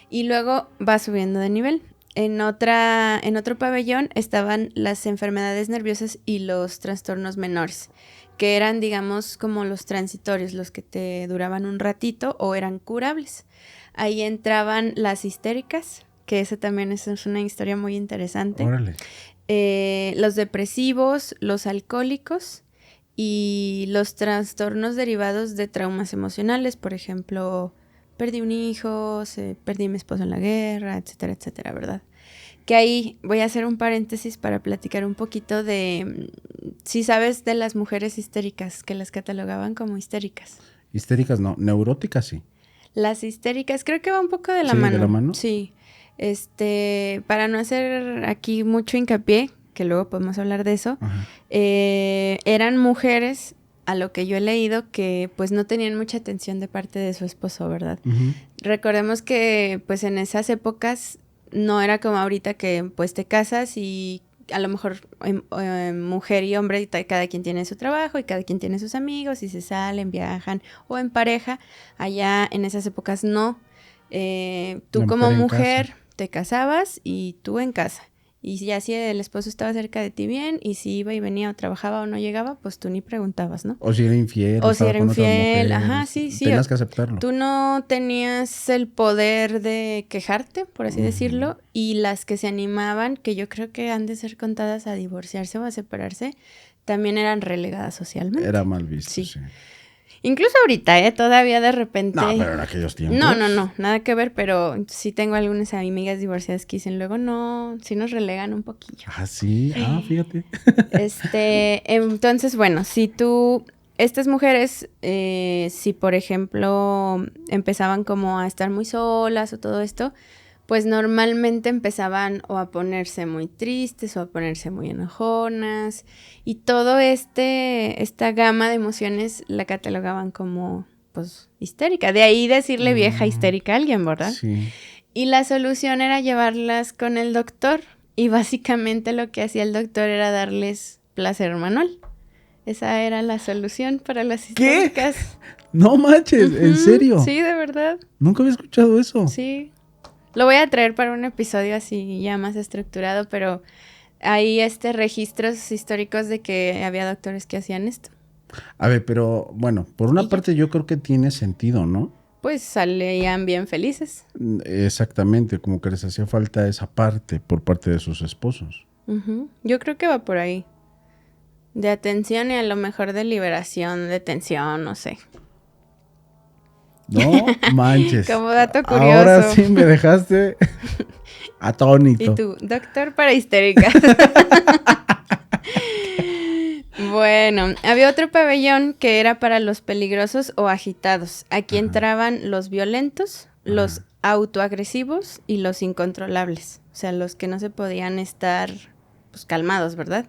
Y luego va subiendo de nivel. En otro pabellón estaban las enfermedades nerviosas y los trastornos menores, que eran, digamos, como los transitorios, los que te duraban un ratito o eran curables. Ahí entraban las histéricas, que esa también es una historia muy interesante. Órale. Los depresivos, los alcohólicos y los trastornos derivados de traumas emocionales, por ejemplo, perdí un hijo, perdí a mi esposo en la guerra, etcétera, etcétera, ¿verdad? Que ahí voy a hacer un paréntesis para platicar un poquito de, si sabes, de las mujeres histéricas, que las catalogaban como histéricas. Histéricas no, neuróticas sí. Las histéricas, creo que va un poco de la ¿Sí, mano. de la mano? Sí. Para no hacer aquí mucho hincapié, que luego podemos hablar de eso, Ajá. eran mujeres a lo que yo he leído, que pues no tenían mucha atención de parte de su esposo, ¿verdad? Ujú. Recordemos que pues en esas épocas no era como ahorita que pues te casas y a lo mejor mujer y hombre, cada quien tiene su trabajo y cada quien tiene sus amigos y se salen, viajan o en pareja. Allá en esas épocas no. Tú La como mujer en mujer casa. te casabas y tú en casa. Y ya si el esposo estaba cerca de ti bien y si iba y venía o trabajaba o no llegaba, pues tú ni preguntabas, ¿no? O si era infiel, o O si estaba era con otras infiel, ajá, mujeres. sí, sí. Tenías que aceptarlo. Tú no tenías el poder de quejarte, por así decirlo, y las que se animaban, que yo creo que han de ser contadas a divorciarse o a separarse, también eran relegadas socialmente. Era mal visto, Sí. sí. Incluso ahorita, todavía de No, repente... pero en aquellos tiempos. No, nada que ver, pero sí tengo algunas amigas divorciadas que dicen, luego no, sí nos relegan un poquillo. Ah, sí. Ah, fíjate. Entonces, bueno, estas mujeres, si por ejemplo empezaban como a estar muy solas o todo esto, pues normalmente empezaban o a ponerse muy tristes o a ponerse muy enojonas y todo esta gama de emociones la catalogaban como, pues, histérica. De ahí decirle vieja histérica a alguien, ¿verdad? Sí. Y la solución era llevarlas con el doctor y básicamente lo que hacía el doctor era darles placer manual. Esa era la solución para las histéricas. No manches, ¿en serio? Sí, de verdad. Nunca había escuchado eso. Sí. Lo voy a traer para un episodio así ya más estructurado, pero hay registros históricos de que había doctores que hacían esto. A ver, pero bueno, por una parte yo creo que tiene sentido, ¿no? Pues salían bien felices. Exactamente, como que les hacía falta esa parte por parte de sus esposos. Yo creo que va por ahí. De atención y a lo mejor de liberación, de tensión, no sé. No manches. Como dato curioso. Ahora sí me dejaste atónito. Y tú, doctor para histéricas. Bueno, había otro pabellón que era para los peligrosos o agitados. Aquí entraban los violentos, los autoagresivos y los incontrolables. O sea, los que no se podían estar pues, calmados, ¿verdad?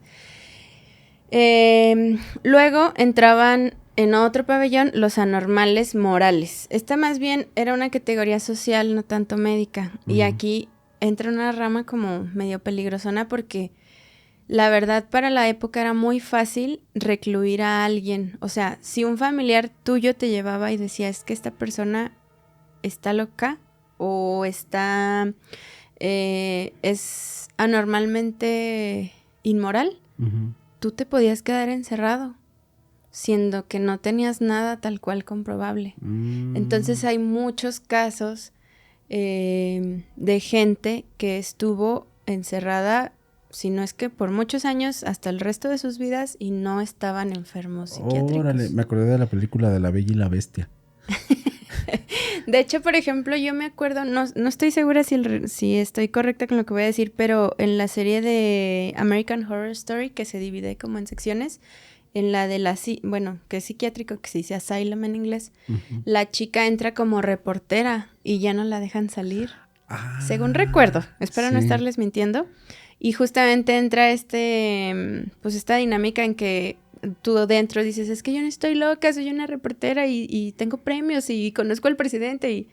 Luego entraban en otro pabellón los anormales morales. Esta más bien era una categoría social, no tanto médica. Y aquí entra una rama como medio peligrosona porque la verdad para la época era muy fácil recluir a alguien. O sea, si un familiar tuyo te llevaba y decía es que esta persona está loca o está es anormalmente inmoral, tú te podías quedar encerrado, siendo que no tenías nada tal cual comprobable. Entonces hay muchos casos de gente que estuvo encerrada, si no es que por muchos años, hasta el resto de sus vidas, y no estaban enfermos psiquiátricos. Órale, me acordé de la película de La Bella y la Bestia. De hecho, por ejemplo, yo me acuerdo, no estoy segura si estoy correcta con lo que voy a decir, pero en la serie de American Horror Story, que se divide como en secciones, en la de que es psiquiátrico, que se dice asylum en inglés, la chica entra como reportera y ya no la dejan salir. Según recuerdo, espero no estarles mintiendo. Y justamente entra pues esta dinámica en que tú dentro dices, es que yo no estoy loca, soy una reportera y tengo premios y conozco al presidente y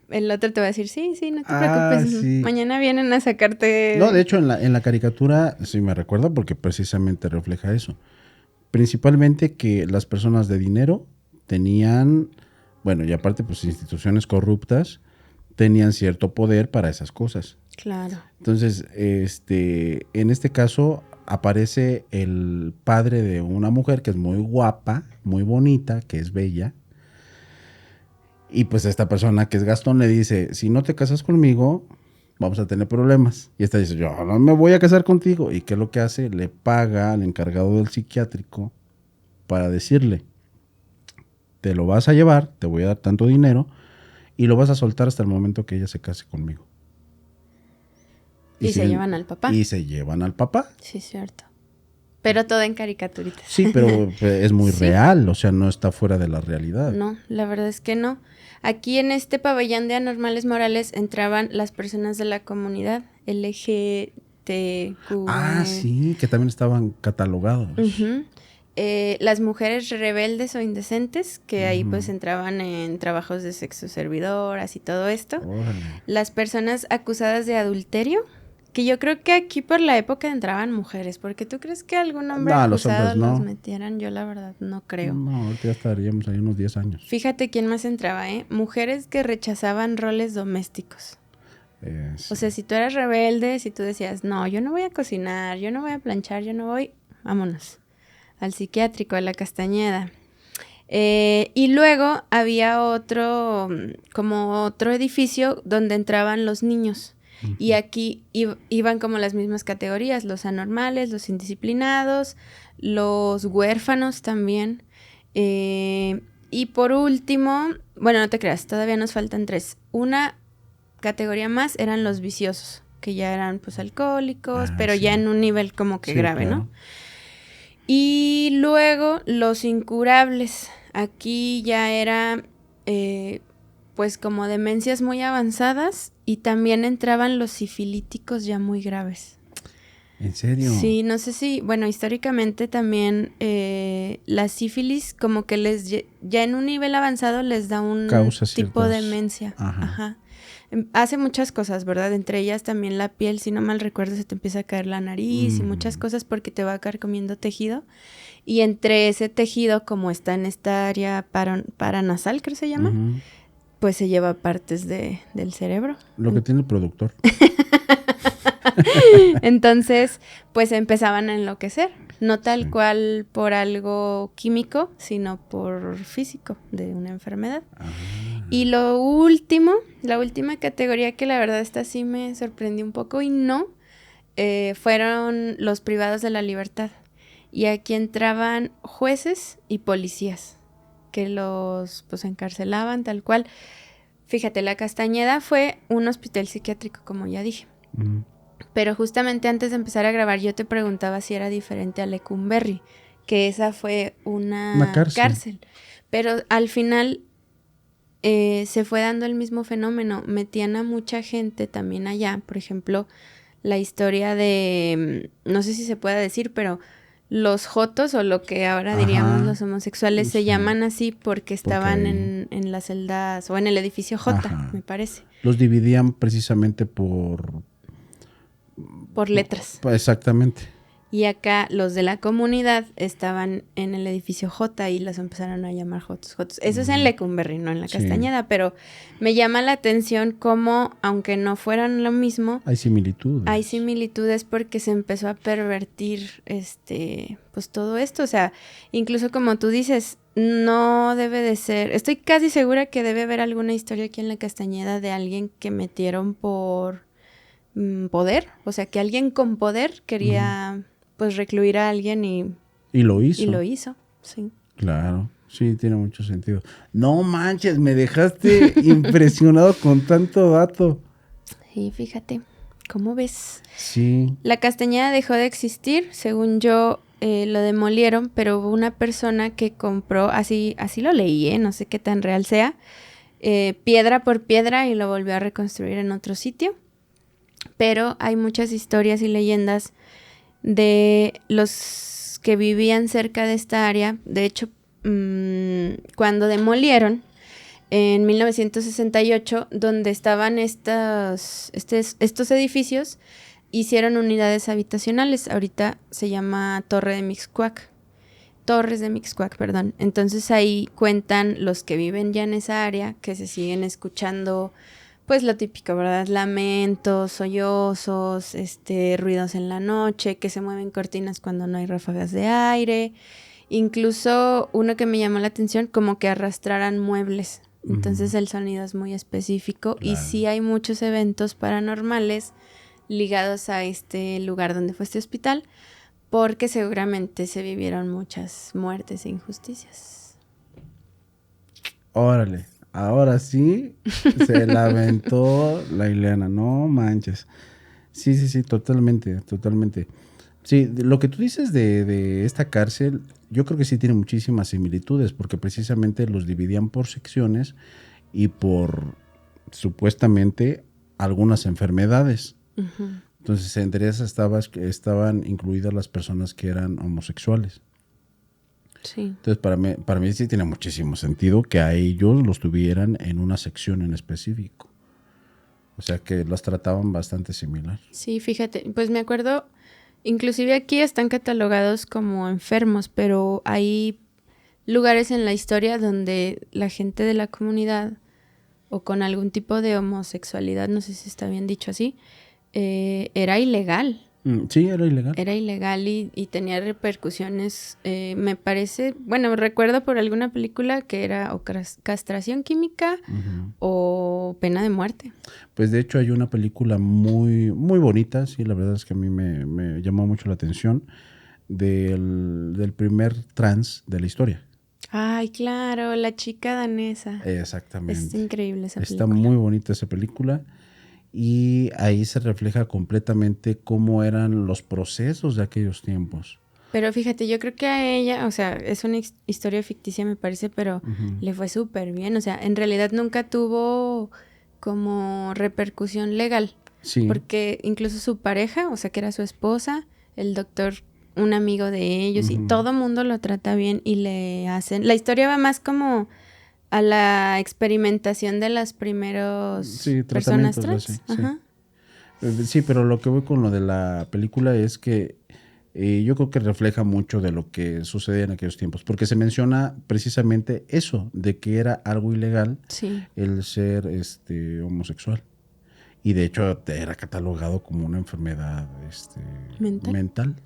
el otro te va a decir, sí, no te preocupes, Sí. mañana vienen a sacarte... No, de hecho en la caricatura sí me recuerdo porque precisamente refleja eso. Principalmente que las personas de dinero tenían, bueno, y aparte pues instituciones corruptas tenían cierto poder para esas cosas. Claro. Entonces, en este caso aparece el padre de una mujer que es muy guapa, muy bonita, que es bella. Y pues esta persona que es Gastón le dice, si no te casas conmigo, vamos a tener problemas. Y esta dice, yo no me voy a casar contigo. ¿Y qué es lo que hace? Le paga al encargado del psiquiátrico para decirle, te lo vas a llevar, te voy a dar tanto dinero y lo vas a soltar hasta el momento que ella se case conmigo. Y se llevan al papá. Y se llevan al papá. Sí, cierto. Pero todo en caricaturitas. Sí, pero es muy real, o sea, no está fuera de la realidad. No, la verdad es que no. Aquí en este pabellón de anormales morales entraban las personas de la comunidad LGTQ. Ah, sí, que también estaban catalogados. las mujeres rebeldes o indecentes, que ahí Ujú. pues entraban en trabajos de sexo servidoras y todo esto. Órale. Las personas acusadas de adulterio, que yo creo que aquí por la época entraban mujeres, porque tú crees que algún hombre No, los acusado hombres los no. metieran, yo la verdad no creo. No, ahorita ya estaríamos ahí unos 10 años. Fíjate quién más entraba, mujeres que rechazaban roles domésticos. Sí. O sea, si tú eras rebelde, si tú decías, no, yo no voy a cocinar, yo no voy a planchar, yo no voy, vámonos, al psiquiátrico, a la Castañeda. Y luego había otro, como otro edificio donde entraban los niños. Y aquí iban como las mismas categorías, los anormales, los indisciplinados, los huérfanos también. Y por último, bueno, no te creas, todavía nos faltan 3. Una categoría más eran los viciosos, que ya eran pues alcohólicos, pero sí. ya en un nivel como que Sí, grave, claro. ¿no? Y luego los incurables. Aquí ya era pues como demencias muy avanzadas y también entraban los sifilíticos ya muy graves. ¿En serio? Sí, no sé si, bueno, históricamente también la sífilis como que ya en un nivel avanzado les da un Causa tipo de ciertas... demencia. Ajá. Ajá. Hace muchas cosas, ¿verdad? Entre ellas también la piel, si no mal recuerdo, se te empieza a caer la nariz y muchas cosas porque te va carcomiendo tejido. Y entre ese tejido, como está en esta área paranasal, creo que se llama, Ujú. pues se lleva partes del cerebro. Lo que tiene el productor. Entonces, pues empezaban a enloquecer. No tal Sí. cual por algo químico, sino por físico de una enfermedad. Ah. Y lo último, la última categoría que la verdad esta sí me sorprendió un poco y no, fueron los privados de la libertad. Y aquí entraban jueces y policías que los pues encarcelaban tal cual. Fíjate, la Castañeda fue un hospital psiquiátrico, como ya dije. Ujú. Pero justamente antes de empezar a grabar yo te preguntaba si era diferente a Lecumberri, que esa fue una cárcel. Pero al final se fue dando el mismo fenómeno. Metían a mucha gente también allá. Por ejemplo, la historia de, no sé si se puede decir, pero los jotos o lo que ahora diríamos los homosexuales se Sí. llaman así porque estaban ahí- en las celdas o en el edificio J, Ajá. me parece, Los dividían precisamente por... por letras. Exactamente. Y acá los de la comunidad estaban en el edificio J y los empezaron a llamar Jotos. Eso es en Lecumberri, no en la Sí. Castañeda, pero me llama la atención cómo, aunque no fueran lo mismo, Hay similitudes. hay similitudes porque se empezó a pervertir pues todo esto. O sea, incluso como tú dices, no debe de ser. Estoy casi segura que debe haber alguna historia aquí en la Castañeda de alguien que metieron por poder. O sea, que alguien con poder quería pues recluir a alguien y lo hizo. y lo hizo, sí. Claro, sí, tiene mucho sentido. No manches, me dejaste impresionado con tanto dato. Sí, fíjate, ¿cómo ves? Sí. La Castañeda dejó de existir, según yo, lo demolieron, pero hubo una persona que compró, así lo leí, no sé qué tan real sea, piedra por piedra y lo volvió a reconstruir en otro sitio. Pero hay muchas historias y leyendas de los que vivían cerca de esta área. De hecho, cuando demolieron en 1968, donde estaban estos edificios, hicieron unidades habitacionales. Ahorita se llama Torres de Mixcoac, perdón. Entonces ahí cuentan los que viven ya en esa área, que se siguen escuchando pues lo típico, ¿verdad? Lamentos, sollozos, ruidos en la noche, que se mueven cortinas cuando no hay ráfagas de aire. Incluso uno que me llamó la atención, como que arrastraran muebles. Entonces el sonido es muy específico. Claro. Y sí hay muchos eventos paranormales ligados a este lugar donde fue este hospital, porque seguramente se vivieron muchas muertes e injusticias. Órale. Ahora sí se la aventó la Ileana, no manches. Sí, totalmente. Sí, lo que tú dices de esta cárcel, yo creo que sí tiene muchísimas similitudes, porque precisamente los dividían por secciones y por supuestamente algunas enfermedades. Uh-huh. Entonces, entre esas estaban incluidas las personas que eran homosexuales. Sí. Entonces, para mí sí tiene muchísimo sentido que a ellos los tuvieran en una sección en específico. O sea, que los trataban bastante similar. Sí, fíjate, pues me acuerdo, inclusive aquí están catalogados como enfermos, pero hay lugares en la historia donde la gente de la comunidad o con algún tipo de homosexualidad, no sé si está bien dicho así, era ilegal. Sí, era ilegal. Era ilegal y tenía repercusiones, me parece, bueno, recuerdo por alguna película que era o castración química o pena de muerte. Pues de hecho hay una película muy, muy bonita, sí, la verdad es que a mí me llamó mucho la atención, del primer trans de la historia. Ay, claro, la chica danesa. Exactamente. Es increíble esa película. Está muy bonita esa película y ahí se refleja completamente cómo eran los procesos de aquellos tiempos. Pero fíjate, yo creo que a ella, o sea, es una historia ficticia me parece, pero le fue súper bien. O sea, en realidad nunca tuvo como repercusión legal. Sí. Porque incluso su pareja, o sea, que era su esposa, el doctor, un amigo de ellos, y todo mundo lo trata bien y le hacen... La historia va más como a la experimentación de las primeros personas trans. Ajá. Sí, pero lo que voy con lo de la película es que yo creo que refleja mucho de lo que sucedía en aquellos tiempos, porque se menciona precisamente eso, de que era algo ilegal el ser homosexual. Y de hecho era catalogado como una enfermedad mental.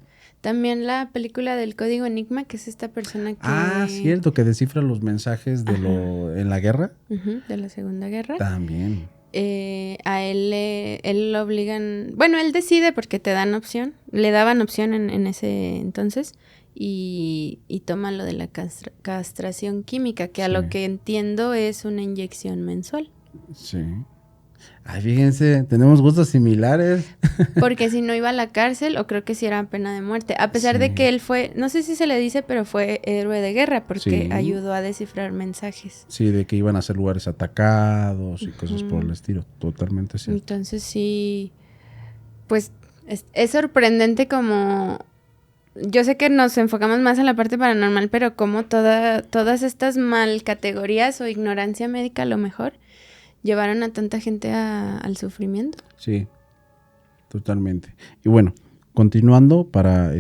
También la película del Código Enigma, que es esta persona que... Ah, cierto, que descifra los mensajes de en la guerra. De la Segunda Guerra. También. A él lo obligan... Bueno, él decide porque te dan opción. Le daban opción en ese entonces. Y toma lo de la castración química, que a lo que entiendo es una inyección mensual. Sí. Ay, fíjense, tenemos gustos similares. Porque si no iba a la cárcel, o creo que sí era pena de muerte. A pesar de que él fue, no sé si se le dice, pero fue héroe de guerra porque ayudó a descifrar mensajes. Sí, de que iban a ser lugares atacados y cosas por el estilo. Totalmente cierto. Entonces sí, pues es sorprendente como... Yo sé que nos enfocamos más en la parte paranormal, pero como todas estas mal categorías o ignorancia médica a lo mejor llevaron a tanta gente al sufrimiento. Sí, totalmente. Y bueno, continuando para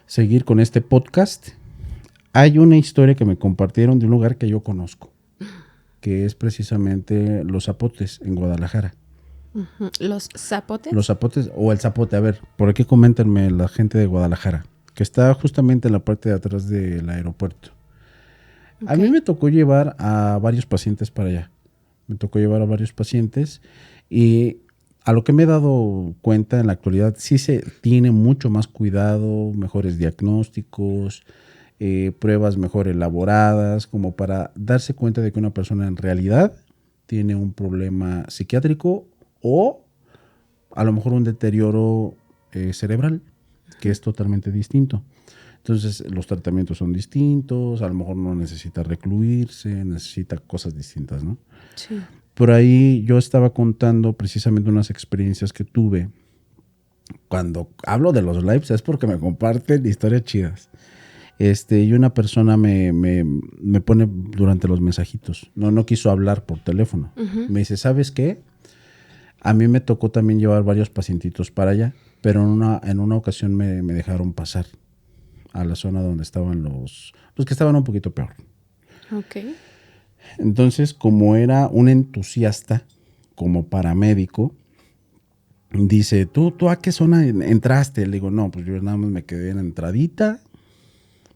seguir con este podcast, hay una historia que me compartieron de un lugar que yo conozco, que es precisamente Los Zapotes, en Guadalajara. ¿Los Zapotes? Los Zapotes o el Zapote, a ver, por aquí coméntenme la gente de Guadalajara, que está justamente en la parte de atrás del aeropuerto. Okay. A mí me tocó llevar a varios pacientes para allá. Y a lo que me he dado cuenta en la actualidad, sí se tiene mucho más cuidado, mejores diagnósticos, pruebas mejor elaboradas, como para darse cuenta de que una persona en realidad tiene un problema psiquiátrico o a lo mejor un deterioro cerebral, que es totalmente distinto. Entonces los tratamientos son distintos, a lo mejor no necesita recluirse, necesita cosas distintas, ¿no? Sí. Por ahí yo estaba contando precisamente unas experiencias que tuve. Cuando hablo de los lives es porque me comparten historias chidas. Y una persona me pone durante los mensajitos, no quiso hablar por teléfono. Me dice, ¿sabes qué? A mí me tocó también llevar varios pacientitos para allá, pero en una ocasión me dejaron pasar a la zona donde estaban los que estaban un poquito peor. Ok. Entonces, como era un entusiasta, como paramédico, dice, ¿tú a qué zona entraste? Le digo, no, pues yo nada más me quedé en la entradita,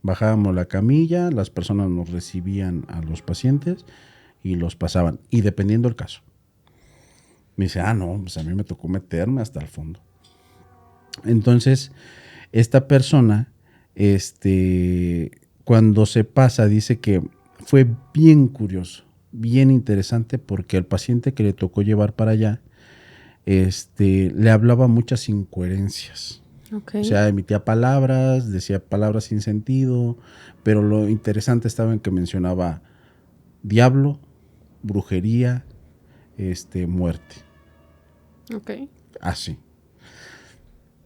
bajábamos la camilla, las personas nos recibían a los pacientes y los pasaban, y dependiendo del caso. Me dice, no, pues a mí me tocó meterme hasta el fondo. Entonces, esta persona, cuando se pasa, dice que fue bien curioso, bien interesante, porque el paciente que le tocó llevar para allá, le hablaba muchas incoherencias. Okay. O sea, emitía palabras, decía palabras sin sentido, pero lo interesante estaba en que mencionaba diablo, brujería, muerte. Ok. Así.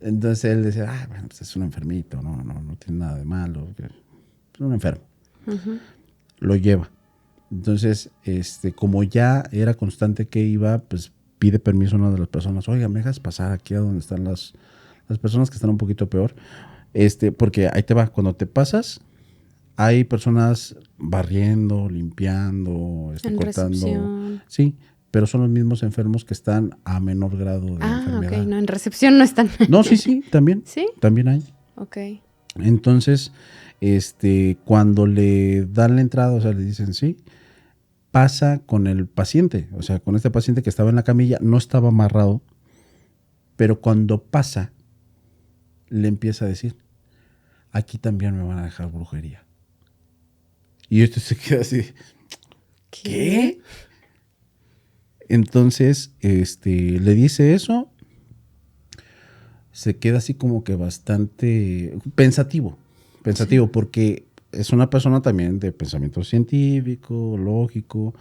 Entonces él decía, bueno, pues es un enfermito, no tiene nada de malo, es un enfermo. Ujú. Lo lleva. Entonces, como ya era constante que iba, pues pide permiso a una de las personas, oiga, ¿me dejas pasar aquí a donde están las personas que están un poquito peor? Porque ahí te va, cuando te pasas, hay personas barriendo, limpiando, En cortando. recepción. Sí, pero son los mismos enfermos que están a menor grado de Ah, ok, enfermedad. no, en recepción no están. No, sí, también. ¿Sí? También hay. Ok. Entonces, cuando le dan la entrada, o sea, le dicen sí, pasa con el paciente, o sea, con este paciente que estaba en la camilla, no estaba amarrado, pero cuando pasa, le empieza a decir, aquí también me van a dejar brujería. Y se queda así, ¿qué? Entonces, le dice eso, se queda así como que bastante pensativo, Sí. porque es una persona también de pensamiento científico, lógico,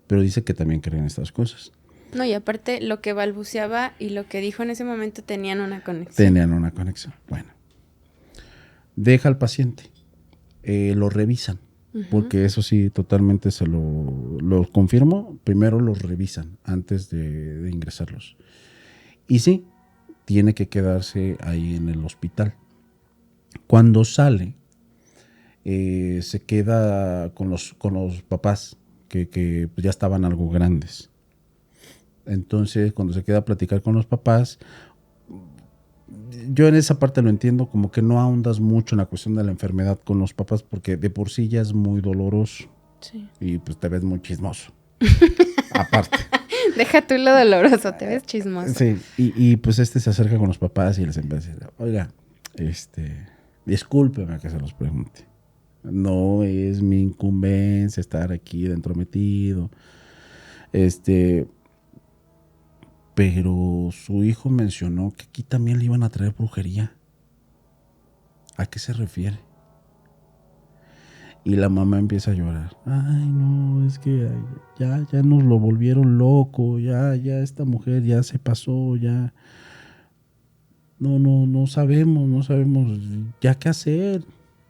pero dice que también cree en estas cosas. No, y aparte lo que balbuceaba y lo que dijo en ese momento tenían una conexión. Tenían una conexión. Bueno, deja al paciente, lo revisan, porque eso sí, totalmente se lo confirmo. Primero los revisan antes de ingresarlos. Y sí, tiene que quedarse ahí en el hospital. Cuando sale, se queda con los papás, que ya estaban algo grandes. Entonces, cuando se queda a platicar con los papás, yo en esa parte lo entiendo, como que no ahondas mucho en la cuestión de la enfermedad con los papás, porque de por sí ya es muy doloroso. Sí. Y pues te ves muy chismoso. Aparte. Deja tú lo doloroso, te ves chismoso. Sí, y pues se acerca con los papás y les empieza a decir, oiga, discúlpeme que se los pregunte. No es mi incumbencia estar aquí de entrometido. Pero su hijo mencionó que aquí también le iban a traer brujería. ¿A qué se refiere? Y la mamá empieza a llorar. Ay, no, es que ya nos lo volvieron loco, ya esta mujer ya se pasó, ya. No sabemos ya qué hacer.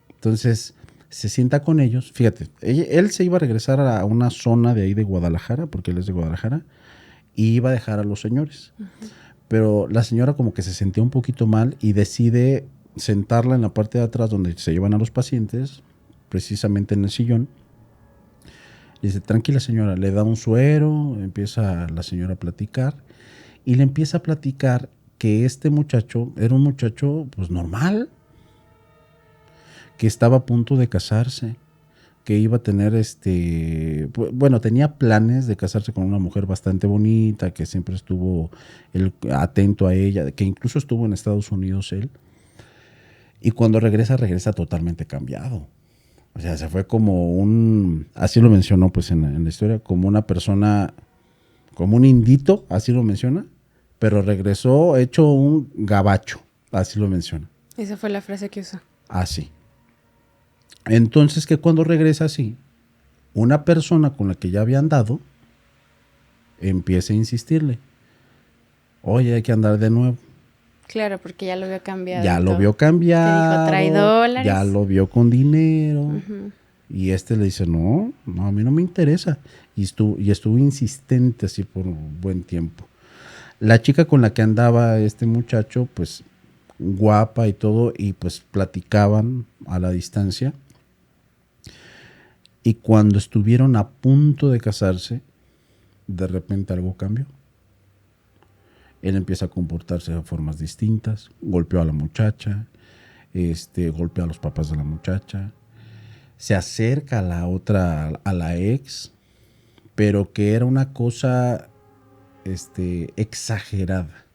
Entonces se sienta con ellos. Fíjate, él se iba a regresar a una zona de ahí de Guadalajara, porque él es de Guadalajara, y iba a dejar a los señores. Pero la señora como que se sentía un poquito mal y decide sentarla en la parte de atrás donde se llevan a los pacientes, precisamente en el sillón. Y dice, tranquila señora, le da un suero, empieza la señora a platicar y le empieza a platicar que este muchacho era un muchacho pues normal, que estaba a punto de casarse, que iba a tener bueno, tenía planes de casarse con una mujer bastante bonita, que siempre estuvo atento a ella, que incluso estuvo en Estados Unidos él, y cuando regresa totalmente cambiado. O sea, se fue como así lo mencionó pues en la historia, como una persona, como un indito, así lo menciona, pero regresó hecho un gabacho, así lo menciona. Esa fue la frase que usó. Así. Entonces que cuando regresa así, una persona con la que ya había andado empieza a insistirle, oye, hay que andar de nuevo. Claro, porque ya lo vio cambiado. Ya lo vio cambiado. Te dijo, trae dólares. Ya lo vio con dinero. Uh-huh. Y le dice, no, a mí no me interesa. Y estuvo insistente así por un buen tiempo. La chica con la que andaba este muchacho, pues guapa y todo, y pues platicaban a la distancia. Y cuando estuvieron a punto de casarse, de repente algo cambió. Él empieza a comportarse de formas distintas, golpeó a la muchacha, golpeó a los papás de la muchacha, se acerca a la otra, a la ex, pero que era una cosa exagerada,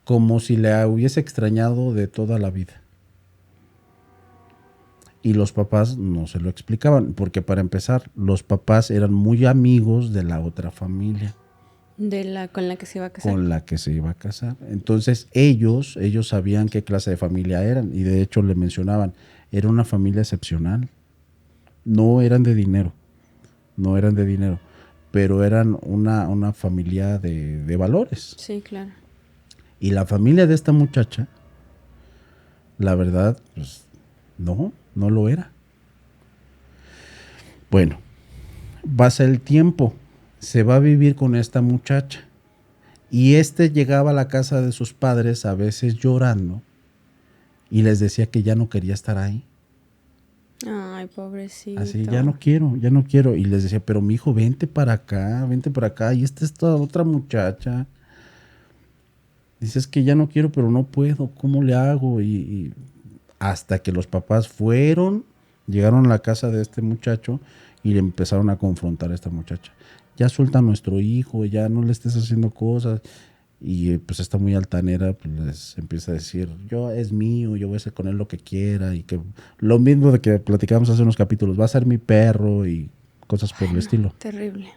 como si le hubiese extrañado de toda la vida. Y los papás no se lo explicaban, porque para empezar, los papás eran muy amigos de la otra familia. Con la que se iba a casar. Con la que se iba a casar. Entonces ellos sabían qué clase de familia eran, y de hecho le mencionaban, era una familia excepcional. No eran de dinero, pero eran una familia de valores. Sí, claro. Y la familia de esta muchacha, la verdad, pues no lo era. Bueno, pasa el tiempo, se va a vivir con esta muchacha. Y llegaba a la casa de sus padres a veces llorando y les decía que ya no quería estar ahí. Ay, pobrecito. Así, ya no quiero. Y les decía, pero mi hijo, vente para acá. Y esta es toda otra muchacha. Dices que ya no quiero, pero no puedo. ¿Cómo le hago? Y hasta que los papás llegaron a la casa de este muchacho y le empezaron a confrontar a esta muchacha. Ya suelta a nuestro hijo, ya no le estés haciendo cosas. Y pues esta muy altanera pues les empieza a decir, es mío, yo voy a hacer con él lo que quiera. Y que lo mismo de que platicamos hace unos capítulos, va a ser mi perro y cosas por el estilo. Terrible.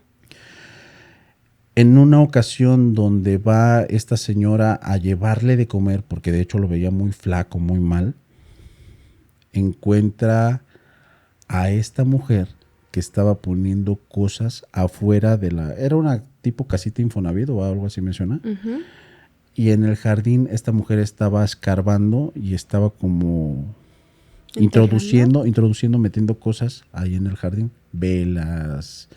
En una ocasión donde va esta señora a llevarle de comer, porque de hecho lo veía muy flaco, muy mal, encuentra a esta mujer que estaba poniendo cosas afuera era una tipo casita Infonavit o algo así menciona. Uh-huh. Y en el jardín esta mujer estaba escarbando y estaba como introduciendo, metiendo cosas ahí en el jardín, velas,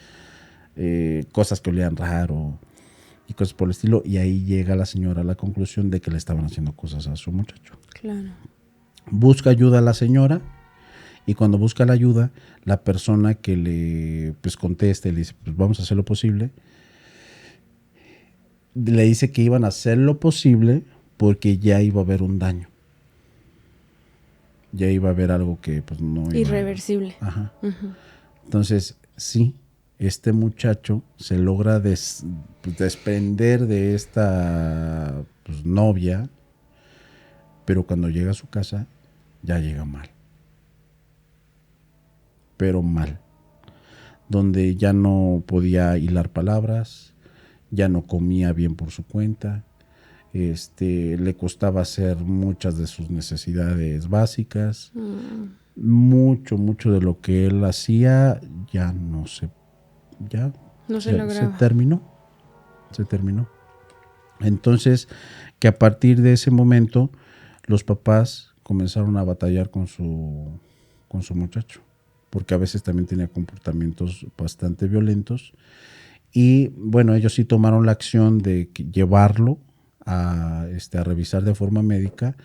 cosas que olían raro y cosas por el estilo. Y ahí llega la señora a la conclusión de que le estaban haciendo cosas a su muchacho. Claro. Busca ayuda a la señora. Y cuando busca la ayuda, la persona que le contesta y le dice, pues vamos a hacer lo posible, le dice que iban a hacer lo posible porque ya iba a haber un daño. Ya iba a haber algo que pues no iba. Irreversible. Ajá. Uh-huh. Entonces, sí, este muchacho se logra desprender de esta novia, pero cuando llega a su casa, ya llega mal. Pero mal, donde ya no podía hilar palabras, ya no comía bien por su cuenta, le costaba hacer muchas de sus necesidades básicas, mucho de lo que él hacía ya no se lograba. Se terminó. Entonces, que a partir de ese momento, los papás comenzaron a batallar con su muchacho, porque a veces también tenía comportamientos bastante violentos. Y bueno, ellos sí tomaron la acción de llevarlo a revisar de forma médica,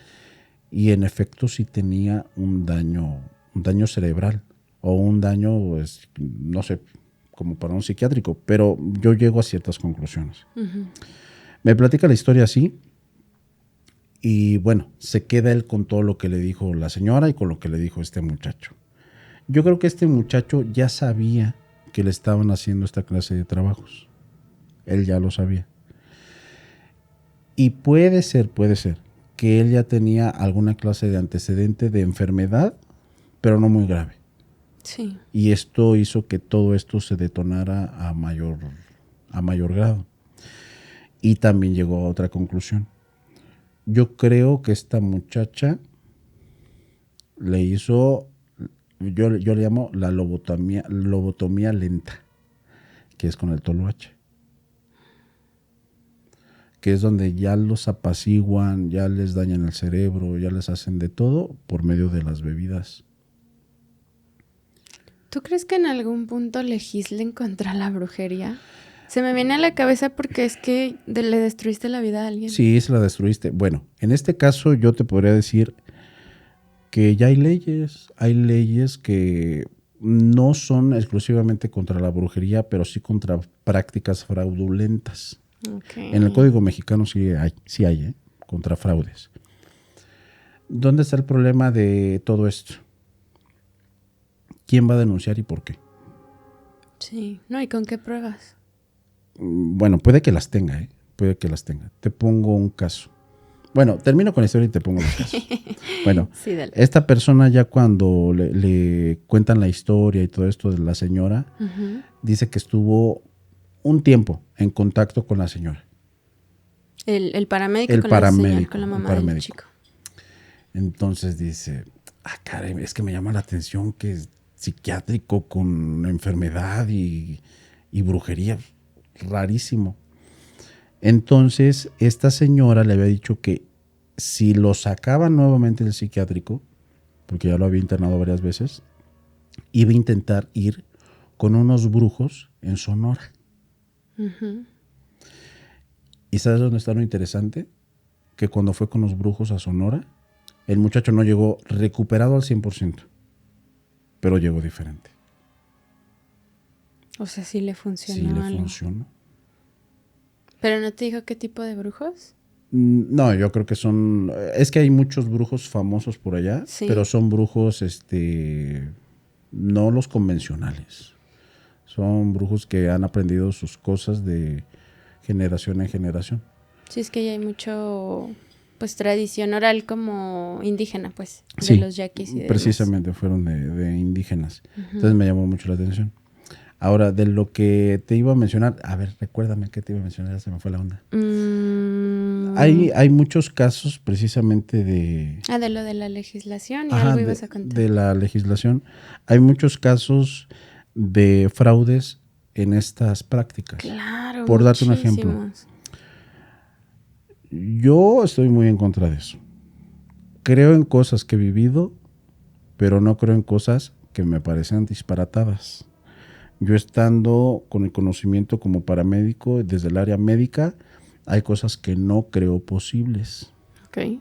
y en efecto sí tenía un daño cerebral o un daño, no sé, como para un psiquiátrico, pero yo llego a ciertas conclusiones. Uh-huh. Me platica la historia así, y bueno, se queda él con todo lo que le dijo la señora y con lo que le dijo este muchacho. Yo creo que este muchacho ya sabía que le estaban haciendo esta clase de trabajos. Él ya lo sabía. Y puede ser que él ya tenía alguna clase de antecedente de enfermedad, pero no muy grave. Sí. Y esto hizo que todo esto se detonara a mayor grado. Y también llegó a otra conclusión. Yo creo que esta muchacha le hizo, yo le llamo la lobotomía lenta, que es con el toloache, que es donde ya los apaciguan, ya les dañan el cerebro, ya les hacen de todo por medio de las bebidas. ¿Tú crees que en algún punto legislen contra la brujería? Se me viene a la cabeza porque es que le destruiste la vida a alguien. Sí, se la destruiste. Bueno, en este caso yo te podría decir que ya hay leyes que no son exclusivamente contra la brujería, pero sí contra prácticas fraudulentas. Okay. En el Código Mexicano sí hay, contra fraudes. ¿Dónde está el problema de todo esto? ¿Quién va a denunciar y por qué? Sí, no, ¿y con qué pruebas? Bueno, puede que las tenga, puede que las tenga. Te pongo un caso. Bueno, termino con la historia y te pongo los casos. Bueno, sí, dale. Esta persona ya cuando le cuentan la historia y todo esto de la señora, uh-huh, dice que estuvo un tiempo en contacto con la señora. El paramédico con la señora, con la mamá del chico. Entonces dice, caray, es que me llama la atención que es psiquiátrico con enfermedad y brujería, rarísimo. Entonces, esta señora le había dicho que si lo sacaban nuevamente del psiquiátrico, porque ya lo había internado varias veces, iba a intentar ir con unos brujos en Sonora. Ujú. ¿Y sabes dónde está lo interesante? Que cuando fue con los brujos a Sonora, el muchacho no llegó recuperado al 100%, pero llegó diferente. O sea, sí le funcionó Sí le algo. funcionó. ¿Pero no te dijo qué tipo de brujos? No, yo creo que son... Es que hay muchos brujos famosos por allá, Sí. pero son brujos, no los convencionales. Son brujos que han aprendido sus cosas de generación en generación. Sí, es que ya hay mucho, pues, tradición oral como indígena, pues, de Sí, los yaquis y demás. precisamente fueron de indígenas. Entonces me llamó mucho la atención. Ahora, de lo que te iba a mencionar, a ver, recuérdame qué te iba a mencionar, ya se me fue la onda. Hay muchos casos precisamente de... de lo de la legislación y Ajá, algo ibas a contar. de la legislación. Hay muchos casos de fraudes en estas prácticas. Claro, Por darte un ejemplo, muchísimos. yo estoy muy en contra de eso. Creo en cosas que he vivido, pero no creo en cosas que me parecen disparatadas. Yo estando con el conocimiento como paramédico desde el área médica, hay cosas que no creo posibles. Ok.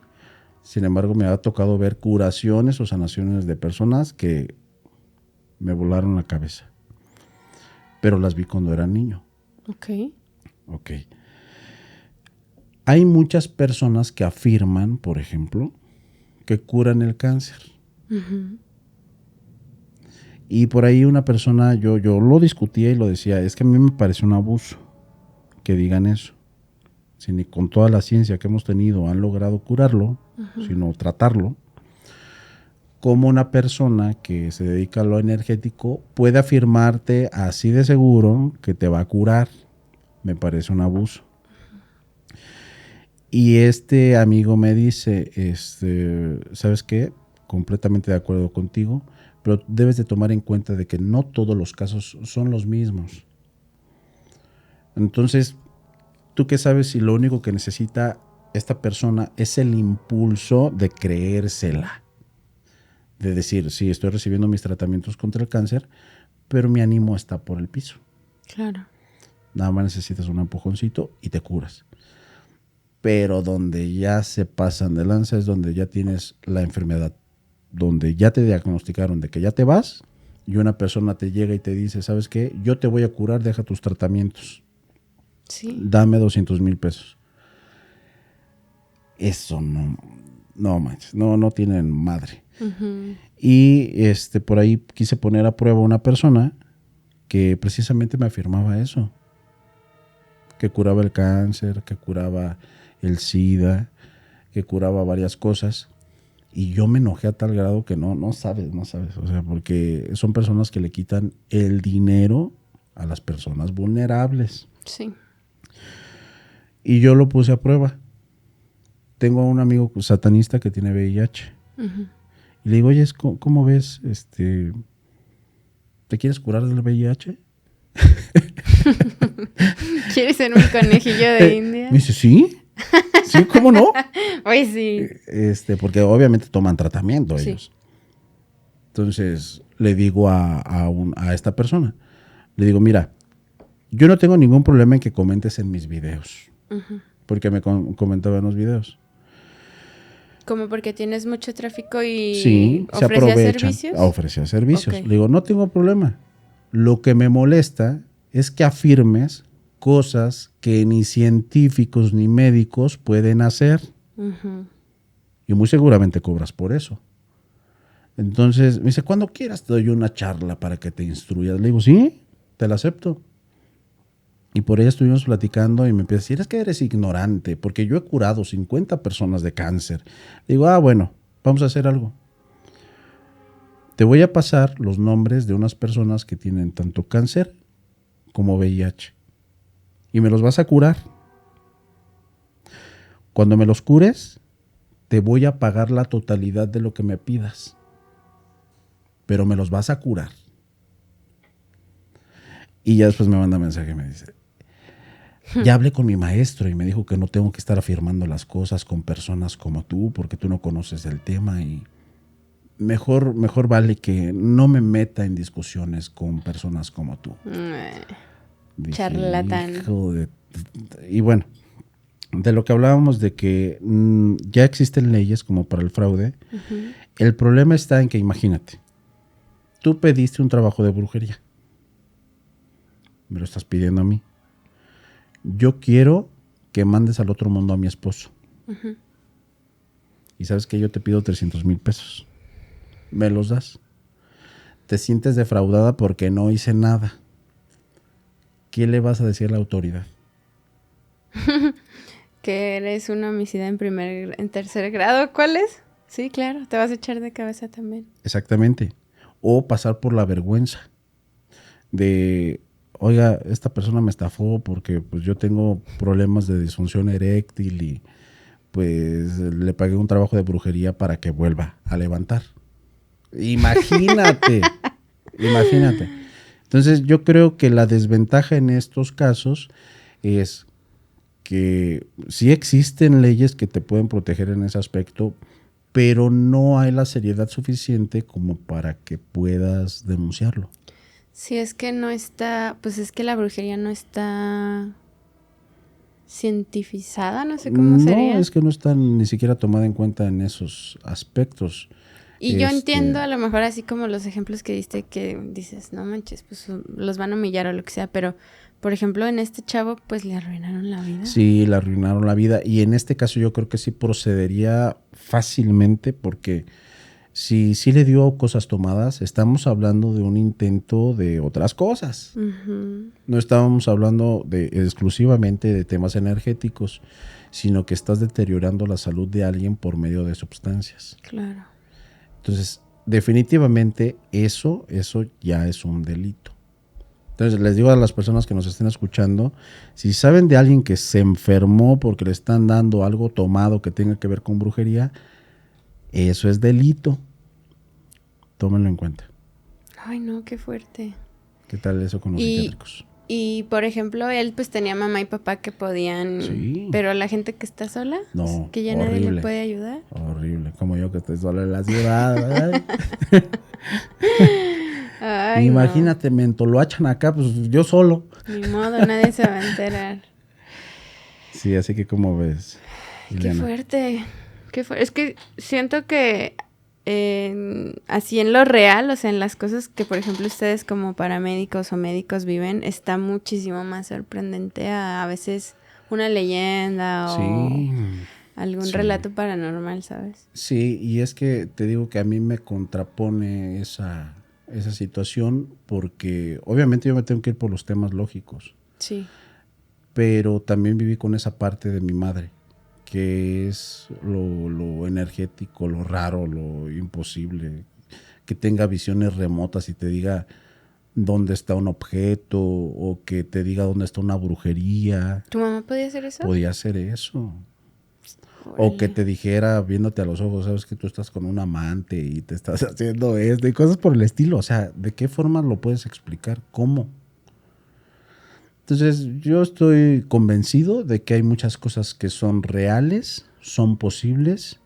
Sin embargo, me ha tocado ver curaciones o sanaciones de personas que me volaron la cabeza. Pero las vi cuando era niño. Ok. Ok. Hay muchas personas que afirman, por ejemplo, que curan el cáncer. Ujú. Y por ahí una persona, yo lo discutía y lo decía, es que a mí me parece un abuso que digan eso. Si ni con toda la ciencia que hemos tenido han logrado curarlo, sino tratarlo, como una persona que se dedica a lo energético puede afirmarte así de seguro que te va a curar. Me parece un abuso. Y este amigo me dice, ¿sabes qué? Completamente de acuerdo contigo, pero debes de tomar en cuenta de que no todos los casos son los mismos. Entonces, ¿tú qué sabes si lo único que necesita esta persona es el impulso de creérsela? De decir, sí, estoy recibiendo mis tratamientos contra el cáncer, pero mi ánimo está por el piso. Claro. Nada más necesitas un empujoncito y te curas. Pero donde ya se pasan de lanza es donde ya tienes la enfermedad, donde ya te diagnosticaron de que ya te vas y una persona te llega y te dice, ¿sabes qué? Yo te voy a curar, deja tus tratamientos. Sí. Dame 200,000 pesos. Eso no manches, no tienen madre. Ujú. Y por ahí quise poner a prueba a una persona que precisamente me afirmaba eso, que curaba el cáncer, que curaba el SIDA, que curaba varias cosas. Y yo me enojé a tal grado que no sabes. O sea, porque son personas que le quitan el dinero a las personas vulnerables. Sí. Y yo lo puse a prueba. Tengo un amigo satanista que tiene VIH. Ujú. Y le digo, oye, ¿cómo ves? ¿Te quieres curar del VIH? ¿Quieres ser un conejillo de India? Me dice, ¿sí? ¿Sí? ¿Cómo no? Pues sí. Porque obviamente toman tratamiento Sí. ellos. Entonces le digo a esta persona, le digo, mira, yo no tengo ningún problema en que comentes en mis videos. Ujú. Porque me comentaba en los videos. Como porque tienes mucho tráfico y Sí, se ofrecía aprovechan. servicios. Ofrecía servicios. Ok. Le digo, no tengo problema. Lo que me molesta es que afirmes cosas que ni científicos ni médicos pueden hacer. Ujú. Y muy seguramente cobras por eso. Entonces me dice, cuando quieras te doy una charla para que te instruyas. Le digo, sí, te la acepto. Y por ella estuvimos platicando y me empieza a decir, es que eres ignorante, porque yo he curado 50 personas de cáncer. Le digo, bueno, vamos a hacer algo. Te voy a pasar los nombres de unas personas que tienen tanto cáncer como VIH. Y me los vas a curar. Cuando me los cures, te voy a pagar la totalidad de lo que me pidas. Pero me los vas a curar. Y ya después me manda mensaje y me dice, Ya hablé con mi maestro y me dijo que no tengo que estar afirmando las cosas con personas como tú, porque tú no conoces el tema y mejor vale que no me meta en discusiones con personas como tú. Dije, Charlatán. hijo de... Y bueno, de lo que hablábamos de que ya existen leyes como para el fraude, el problema está en que, imagínate, tú pediste un trabajo de brujería, me lo estás pidiendo a mí. Yo quiero que mandes al otro mundo a mi esposo. Y sabes que yo te pido 300,000 pesos. ¿Me los das? Te sientes defraudada porque no hice nada. ¿Qué le vas a decir a la autoridad? Que eres un homicida en tercer grado. ¿Cuál es? Sí, claro, te vas a echar de cabeza también. Exactamente. O pasar por la vergüenza de, oiga, esta persona me estafó porque pues yo tengo problemas de disfunción eréctil y pues le pagué un trabajo de brujería para que vuelva a levantar. Imagínate, imagínate. Entonces yo creo que la desventaja en estos casos es que sí existen leyes que te pueden proteger en ese aspecto, pero no hay la seriedad suficiente como para que puedas denunciarlo. Sí, es que no está, pues es que la brujería no está cientificada, no sé cómo sería. No, es que no está ni siquiera tomada en cuenta en esos aspectos. Y yo entiendo a lo mejor así como los ejemplos que diste que dices, no manches, pues los van a humillar o lo que sea, pero por ejemplo en este chavo pues le arruinaron la vida. Sí, le arruinaron la vida y en este caso yo creo que sí procedería fácilmente porque si sí le dio cosas tomadas, estamos hablando de un intento de otras cosas. No estábamos hablando exclusivamente de temas energéticos, sino que estás deteriorando la salud de alguien por medio de sustancias. Claro. Entonces, definitivamente eso ya es un delito. Entonces, les digo a las personas que nos estén escuchando, si saben de alguien que se enfermó porque le están dando algo tomado que tenga que ver con brujería, eso es delito. Tómenlo en cuenta. Ay, no, qué fuerte. ¿Qué tal eso con los psiquiátricos? Y, por ejemplo, él pues tenía mamá y papá que podían... Sí. Pero la gente que está sola, No, que ya horrible. nadie le puede ayudar. Horrible, como yo que estoy sola en la ciudad. Ay, imagínate, no. Me entolachan acá, pues yo solo. Ni modo, nadie se va a enterar. Sí, así que ¿cómo ves, Ileana? Qué fuerte. Es que siento que así en lo real, o sea, en las cosas que, por ejemplo, ustedes como paramédicos o médicos viven, está muchísimo más sorprendente a veces una leyenda o algún relato paranormal, ¿sabes? Sí, y es que te digo que a mí me contrapone esa situación porque obviamente yo me tengo que ir por los temas lógicos. Sí. Pero también viví con esa parte de mi madre, que es lo energético, lo raro, lo imposible, que tenga visiones remotas y te diga dónde está un objeto o que te diga dónde está una brujería. ¿Tu mamá podía hacer eso? Podía hacer eso. Órale. O que te dijera viéndote a los ojos, sabes que tú estás con un amante y te estás haciendo esto y cosas por el estilo. O sea, ¿de qué forma lo puedes explicar? ¿Cómo? Entonces, yo estoy convencido de que hay muchas cosas que son reales, son posibles,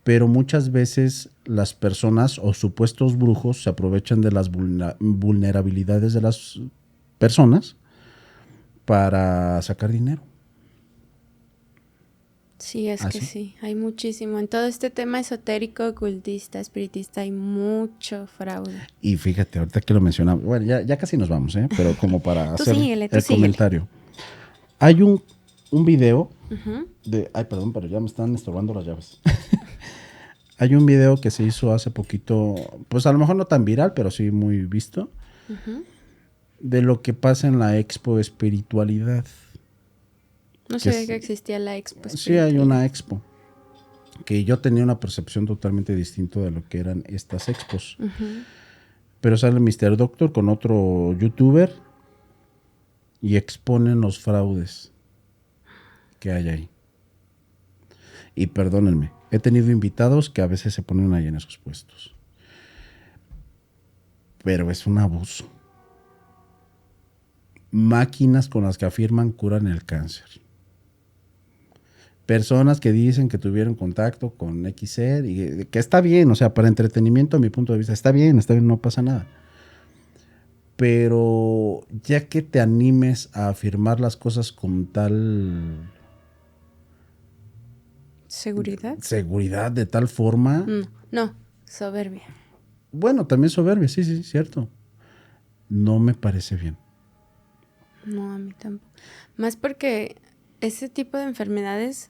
pero muchas veces las personas o supuestos brujos se aprovechan de las vulnerabilidades de las personas para sacar dinero. Sí, es que sí, hay muchísimo. En todo este tema esotérico, ocultista, espiritista, hay mucho fraude. Y fíjate, ahorita que lo mencionamos, bueno, ya casi nos vamos, pero como para hacer el comentario. Hay un video de... Ay, perdón, pero ya me están estorbando las llaves. Hay un video que se hizo hace poquito, pues a lo mejor no tan viral, pero sí muy visto, de lo que pasa en la Expo Espiritualidad. No sabía que existía la Expo Espiritualidad. Sí, hay una expo. Que yo tenía una percepción totalmente distinta de lo que eran estas expos. Pero sale Mr. Doctor con otro youtuber y exponen los fraudes que hay ahí. Y perdónenme, he tenido invitados que a veces se ponen ahí en esos puestos. Pero es un abuso. máquinas con las que afirman curan el cáncer. Personas que dicen que tuvieron contacto con X ser y que está bien, o sea, para entretenimiento a mi punto de vista, está bien, no pasa nada. Pero ya que te animes a afirmar las cosas con tal seguridad de tal forma. No, soberbia. Bueno, también soberbia, sí, cierto. No me parece bien. No, a mí tampoco. Más porque ese tipo de enfermedades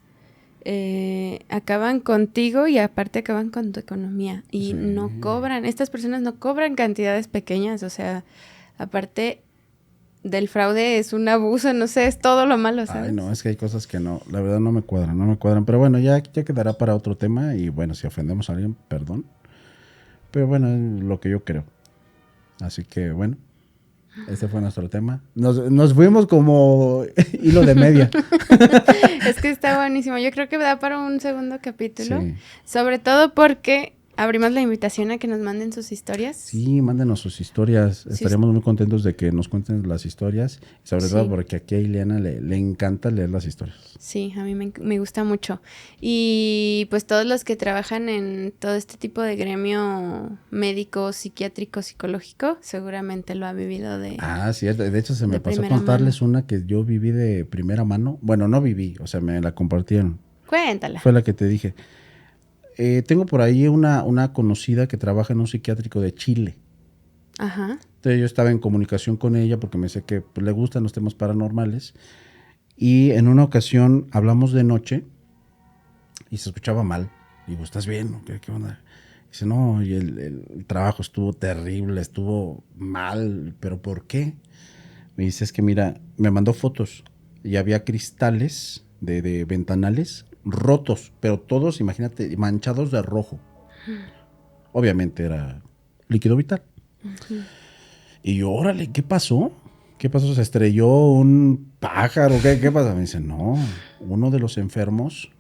acaban contigo y aparte acaban con tu economía. Y Sí. no cobran, estas personas no cobran cantidades pequeñas, o sea, aparte del fraude es un abuso, no sé, es todo lo malo, ¿sabes? Ay, no, es que hay cosas que no, la verdad no me cuadran. Pero bueno, ya quedará para otro tema y bueno, si ofendemos a alguien, perdón. Pero bueno, es lo que yo creo. Así que bueno, este fue nuestro tema. Nos fuimos como hilo de media. Es que está buenísimo. Yo creo que da para un segundo capítulo. Sí. Sobre todo porque abrimos la invitación a que nos manden sus historias. Sí, mándenos sus historias. Sí. Estaríamos muy contentos de que nos cuenten las historias. Sobre todo Sí. porque aquí a Ileana le encanta leer las historias. Sí, a mí me gusta mucho. Y pues todos los que trabajan en todo este tipo de gremio médico, psiquiátrico, psicológico, seguramente lo ha vivido de... Ah, cierto. De hecho, se me de pasó primera contarles mano. una que yo viví de primera mano. Bueno, no viví, o sea, me la compartieron. Cuéntala. Fue la que te dije. Tengo por ahí una conocida que trabaja en un psiquiátrico de Chile. Ajá. Entonces yo estaba en comunicación con ella porque me sé que pues, le gustan los temas paranormales. Y en una ocasión hablamos de noche y se escuchaba mal. Digo, ¿estás bien? ¿Qué onda? Dice, no, y el trabajo estuvo terrible, estuvo mal, pero ¿por qué? Me dice, es que mira, me mandó fotos y había cristales de ventanales rotos, pero todos, imagínate, manchados de rojo. Obviamente era líquido vital. Uh-huh. Y yo, órale, ¿qué pasó? ¿Qué pasó? ¿Se estrelló un pájaro? ¿Qué pasa? Me dice, no, uno de los enfermos,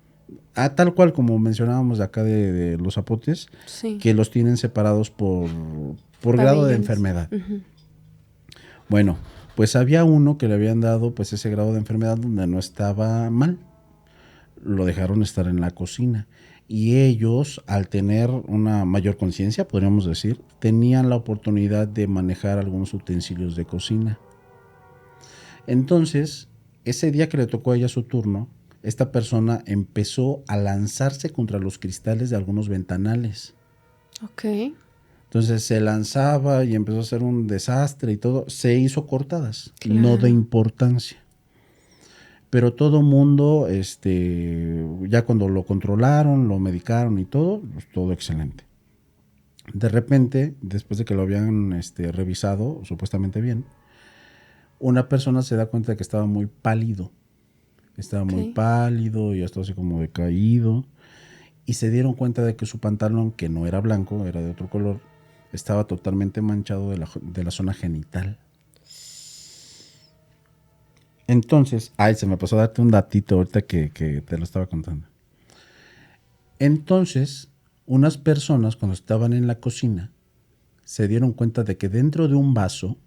tal cual como mencionábamos de acá de los zapotes, Sí. que los tienen separados por grado de enfermedad. Uh-huh. Bueno, pues había uno que le habían dado pues ese grado de enfermedad donde no estaba mal. Lo dejaron estar en la cocina. Y ellos, al tener una mayor conciencia, podríamos decir, tenían la oportunidad de manejar algunos utensilios de cocina. Entonces, ese día que le tocó a ella su turno, esta persona empezó a lanzarse contra los cristales de algunos ventanales. Ok. Entonces se lanzaba y empezó a hacer un desastre y todo. Se hizo cortadas, Claro. no de importancia. Pero todo mundo, ya cuando lo controlaron, lo medicaron y todo, pues todo excelente. De repente, después de que lo habían revisado supuestamente bien, una persona se da cuenta de que estaba muy pálido. Estaba muy pálido y estaba así como decaído. Y se dieron cuenta de que su pantalón, que no era blanco, era de otro color, estaba totalmente manchado de la zona genital. Entonces, se me pasó a darte un datito ahorita que te lo estaba contando. Entonces, unas personas cuando estaban en la cocina se dieron cuenta de que dentro de un vaso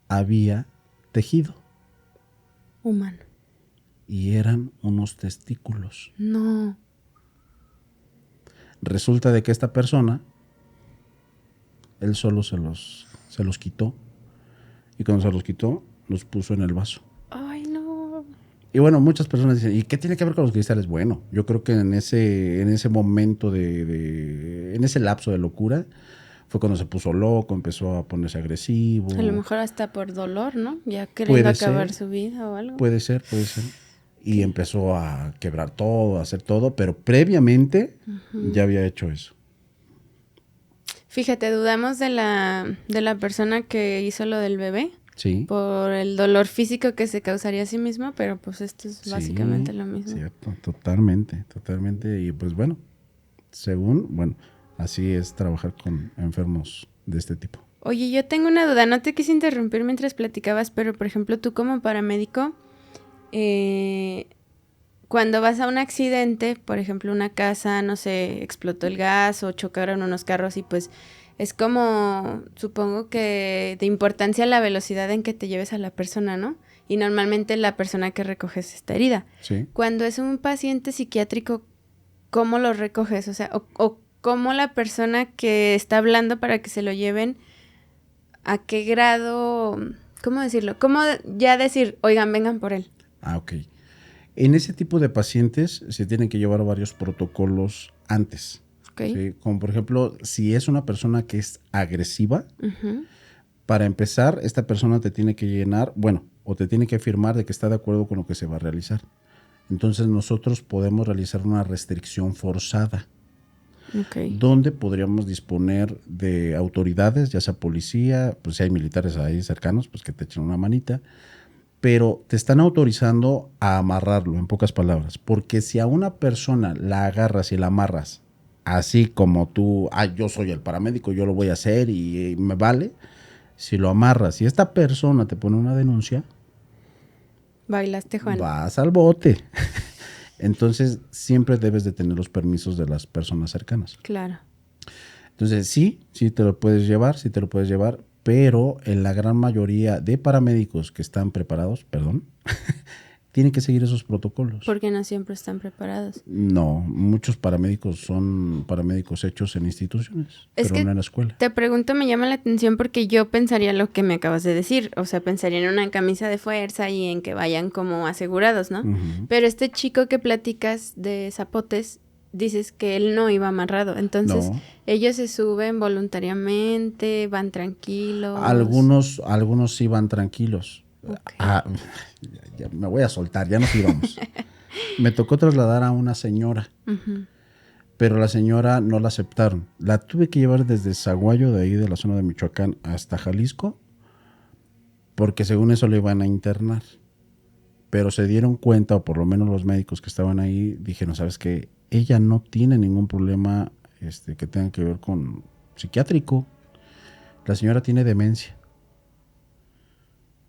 había tejido. Humano. Y eran unos testículos. No. Resulta de que esta persona, él solo se los quitó. Y cuando se los quitó, los puso en el vaso. Ay, no. Y bueno, muchas personas dicen, ¿y qué tiene que ver con los cristales? Bueno, yo creo que en ese momento en ese lapso de locura, fue cuando se puso loco, empezó a ponerse agresivo. A lo mejor hasta por dolor, ¿no? Ya queriendo acabar su vida o algo. Puede ser. Y empezó a quebrar todo, a hacer todo, pero previamente ya había hecho eso. Fíjate, dudamos de la persona que hizo lo del bebé. Sí. Por el dolor físico que se causaría a sí mismo, pero pues esto es básicamente lo mismo. Cierto, totalmente. Y pues bueno, así es trabajar con enfermos de este tipo. Oye, yo tengo una duda, no te quise interrumpir mientras platicabas, pero por ejemplo, tú como paramédico, cuando vas a un accidente, por ejemplo, una casa, no sé, explotó el gas o chocaron unos carros y pues es como, supongo que de importancia la velocidad en que te lleves a la persona, ¿no? Y normalmente la persona que recoges está herida. Sí. Cuando es un paciente psiquiátrico, ¿cómo lo recoges? O sea, o cómo la persona que está hablando para que se lo lleven, ¿a qué grado? ¿Cómo decirlo? ¿Cómo ya decir, oigan, vengan por él? Ok. En ese tipo de pacientes se tienen que llevar varios protocolos antes. Okay. ¿Sí? Como por ejemplo, si es una persona que es agresiva, Uh-huh. para empezar, esta persona te tiene que llenar, bueno, o te tiene que afirmar de que está de acuerdo con lo que se va a realizar. Entonces nosotros podemos realizar una restricción forzada, Okay. donde podríamos disponer de autoridades, ya sea policía, pues si hay militares ahí cercanos, pues que te echen una manita, pero te están autorizando a amarrarlo, en pocas palabras, porque si a una persona la agarras y la amarras, así como tú, yo soy el paramédico, yo lo voy a hacer y me vale, si lo amarras y esta persona te pone una denuncia, Bailaste, Juan. vas al bote. Entonces, siempre debes de tener los permisos de las personas cercanas. Claro. Entonces, sí te lo puedes llevar, pero en la gran mayoría de paramédicos que están preparados, tienen que seguir esos protocolos. Porque no siempre están preparados. No, muchos paramédicos son paramédicos hechos en instituciones, Es pero que no en la escuela. te pregunto, me llama la atención porque yo pensaría lo que me acabas de decir. O sea, pensaría en una camisa de fuerza y en que vayan como asegurados, ¿no? Uh-huh. Pero este chico que platicas de Zapotes, dices que él no iba amarrado. Entonces, No. ellos se suben voluntariamente, van tranquilos. Algunos sí van tranquilos. Okay. Ya me voy a soltar, ya nos íbamos. Me tocó trasladar a una señora, Uh-huh. pero la señora no la aceptaron. La tuve que llevar desde Zaguayo, de ahí de la zona de Michoacán, hasta Jalisco, porque según eso le iban a internar. Pero se dieron cuenta, o por lo menos los médicos que estaban ahí, dijeron, ¿sabes qué? Ella no tiene ningún problema que tenga que ver con psiquiátrico. La señora tiene demencia.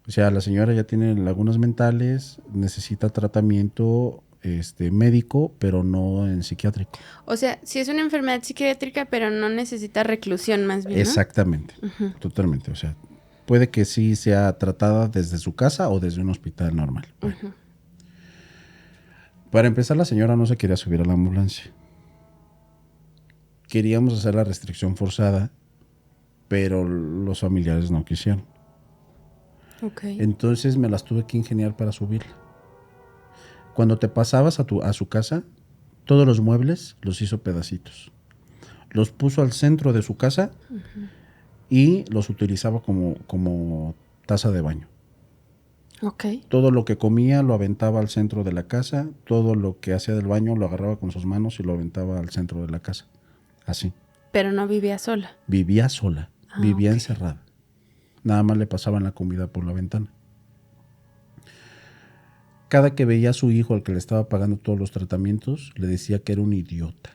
O sea, la señora ya tiene lagunas mentales, necesita tratamiento médico, pero no en psiquiátrico. O sea, sí es una enfermedad psiquiátrica, pero no necesita reclusión más bien, ¿no? Exactamente, Uh-huh. totalmente. O sea, puede que sí sea tratada desde su casa o desde un hospital normal. Bueno. Uh-huh. Para empezar, la señora no se quería subir a la ambulancia. Queríamos hacer la restricción forzada, pero los familiares no quisieron. Okay. Entonces me las tuve que ingeniar para subirla. Cuando te pasabas a su casa, todos los muebles los hizo pedacitos. Los puso al centro de su casa uh-huh. y los utilizaba como taza de baño. Okay. Todo lo que comía lo aventaba al centro de la casa, todo lo que hacía del baño lo agarraba con sus manos y lo aventaba al centro de la casa. Así. Pero no vivía sola. Vivía sola, vivía okay. encerrada. Nada más le pasaban la comida por la ventana. Cada que veía a su hijo, al que le estaba pagando todos los tratamientos, le decía que era un idiota,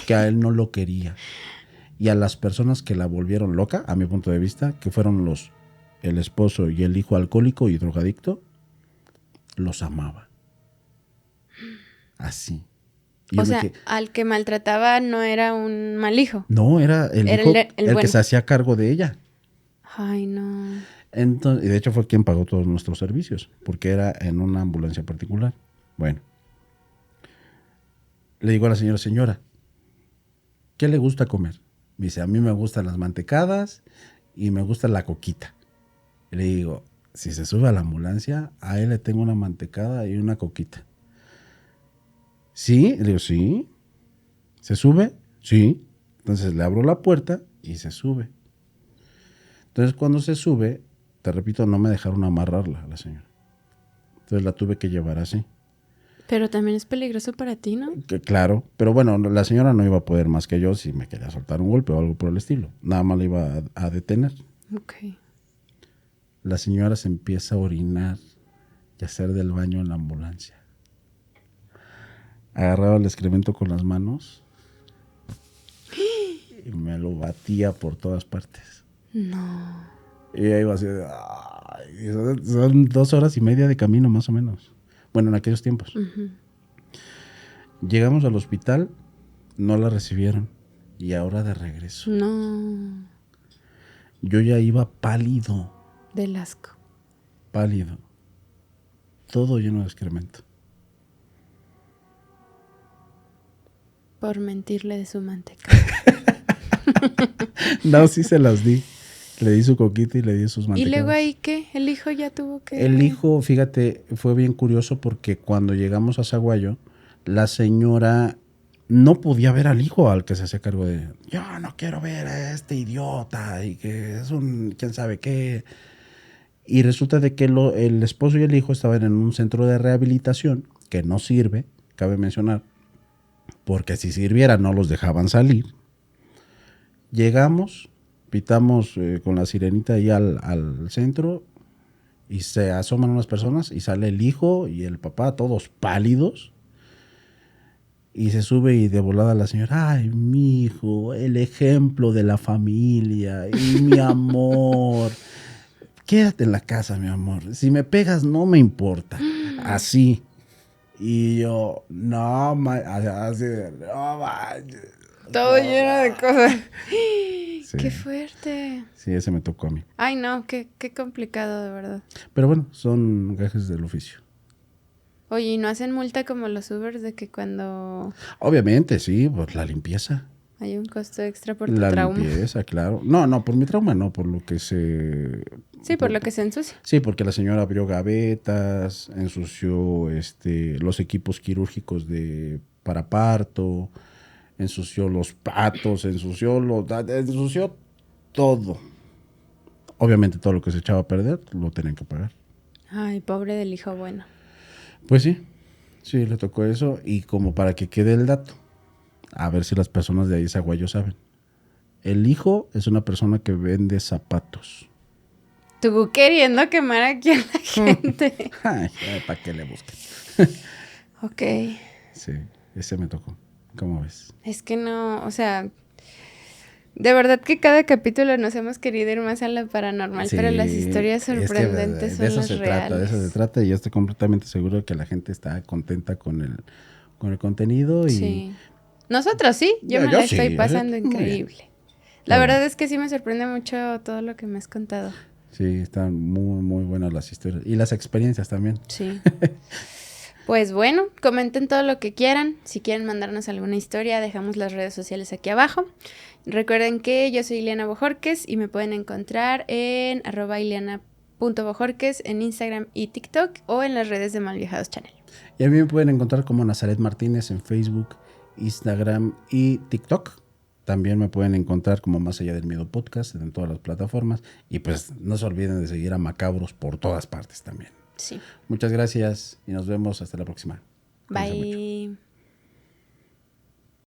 que a él no lo quería. Y a las personas que la volvieron loca, a mi punto de vista, que fueron el esposo y el hijo alcohólico y drogadicto, los amaba. Así. O sea, al que maltrataba no era un mal hijo. No, era el hijo el que se hacía cargo de ella. Ay, no. Entonces, y de hecho fue quien pagó todos nuestros servicios, porque era en una ambulancia particular. Bueno, le digo a la señora, ¿qué le gusta comer? Me dice, a mí me gustan las mantecadas y me gusta la coquita. Y le digo, si se sube a la ambulancia, a él le tengo una mantecada y una coquita. ¿Sí? Le digo, sí. ¿Se sube? Sí. Entonces le abro la puerta y se sube. Entonces cuando se sube, te repito, no me dejaron amarrarla a la señora. Entonces la tuve que llevar así. Pero también es peligroso para ti, ¿no? Claro, pero bueno, la señora no iba a poder más que yo si me quería soltar un golpe o algo por el estilo. Nada más la iba a detener. Ok. La señora se empieza a orinar y a hacer del baño en la ambulancia. Agarraba el excremento con las manos y me lo batía por todas partes. No. Y ella iba así, son 2 horas y media de camino más o menos. Bueno, en aquellos tiempos. Uh-huh. Llegamos al hospital, no la recibieron. Y ahora de regreso. No. Yo ya iba pálido. Del asco. Pálido. Todo lleno de excremento. Por mentirle de su manteca. No, sí se las di. Le di su coquita y le di sus mantecadas. ¿Y luego ahí qué? ¿El hijo ya tuvo que...? El hijo, fíjate, fue bien curioso porque cuando llegamos a Zaguayo, la señora no podía ver al hijo al que se hacía cargo de... Yo no quiero ver a este idiota y que es un... quién sabe qué. Y resulta de que el esposo y el hijo estaban en un centro de rehabilitación que no sirve, cabe mencionar, porque si sirviera no los dejaban salir. Llegamos, pitamos con la sirenita ahí al centro y se asoman unas personas y sale el hijo y el papá, todos pálidos. Y se sube y de volada la señora, ay, mi hijo, el ejemplo de la familia y mi amor. Quédate en la casa, mi amor. Si me pegas, no me importa. Así. Y yo, no, así, no, Todo lleno de cosas. Sí. ¡Qué fuerte! Sí, ese me tocó a mí. Ay, no, qué complicado, de verdad. Pero bueno, son gajes del oficio. Oye, ¿y no hacen multa como los Ubers de que cuando Obviamente, sí, por la limpieza. hay un costo extra por tu La trauma? limpieza, claro. No, por mi trauma no, por lo que se... Sí, por lo que se ensucia. Sí, porque la señora abrió gavetas, ensució los equipos quirúrgicos para parto, ensució los patos, ensució todo. Obviamente todo lo que se echaba a perder lo tenían que pagar. Ay, pobre del hijo bueno. Pues sí, le tocó eso. Y como para que quede el dato, a ver si las personas de ahí de Zaguayo saben. El hijo es una persona que vende zapatos. Tú queriendo quemar aquí a la gente. Ay, ¿para qué le busquen? Ok. Sí, ese me tocó. ¿Cómo ves? Es que no, o sea, de verdad que cada capítulo nos hemos querido ir más a lo paranormal, Sí, pero las historias sorprendentes de eso son las se reales. trata, de eso se trata. Y yo estoy completamente seguro de que la gente está contenta con el contenido. Y Sí. Nosotros sí, yo me yo la sí, estoy pasando muy bien. increíble. La verdad es que sí me sorprende mucho todo lo que me has contado. Sí, están muy, muy buenas las historias. Y las experiencias también. Sí. Pues bueno, comenten todo lo que quieran. Si quieren mandarnos alguna historia, dejamos las redes sociales aquí abajo. Recuerden que yo soy Ileana Bojorquez y me pueden encontrar en @ileana.bojorquez en Instagram y TikTok o en las redes de Malviajados Channel. Y a mí me pueden encontrar como Nazaret Martínez en Facebook, Instagram y TikTok. También me pueden encontrar como Más Allá del Miedo Podcast en todas las plataformas. Y pues no se olviden de seguir a Macabros por todas partes también. Sí. Muchas gracias y nos vemos hasta la próxima. Cuídense mucho. Bye.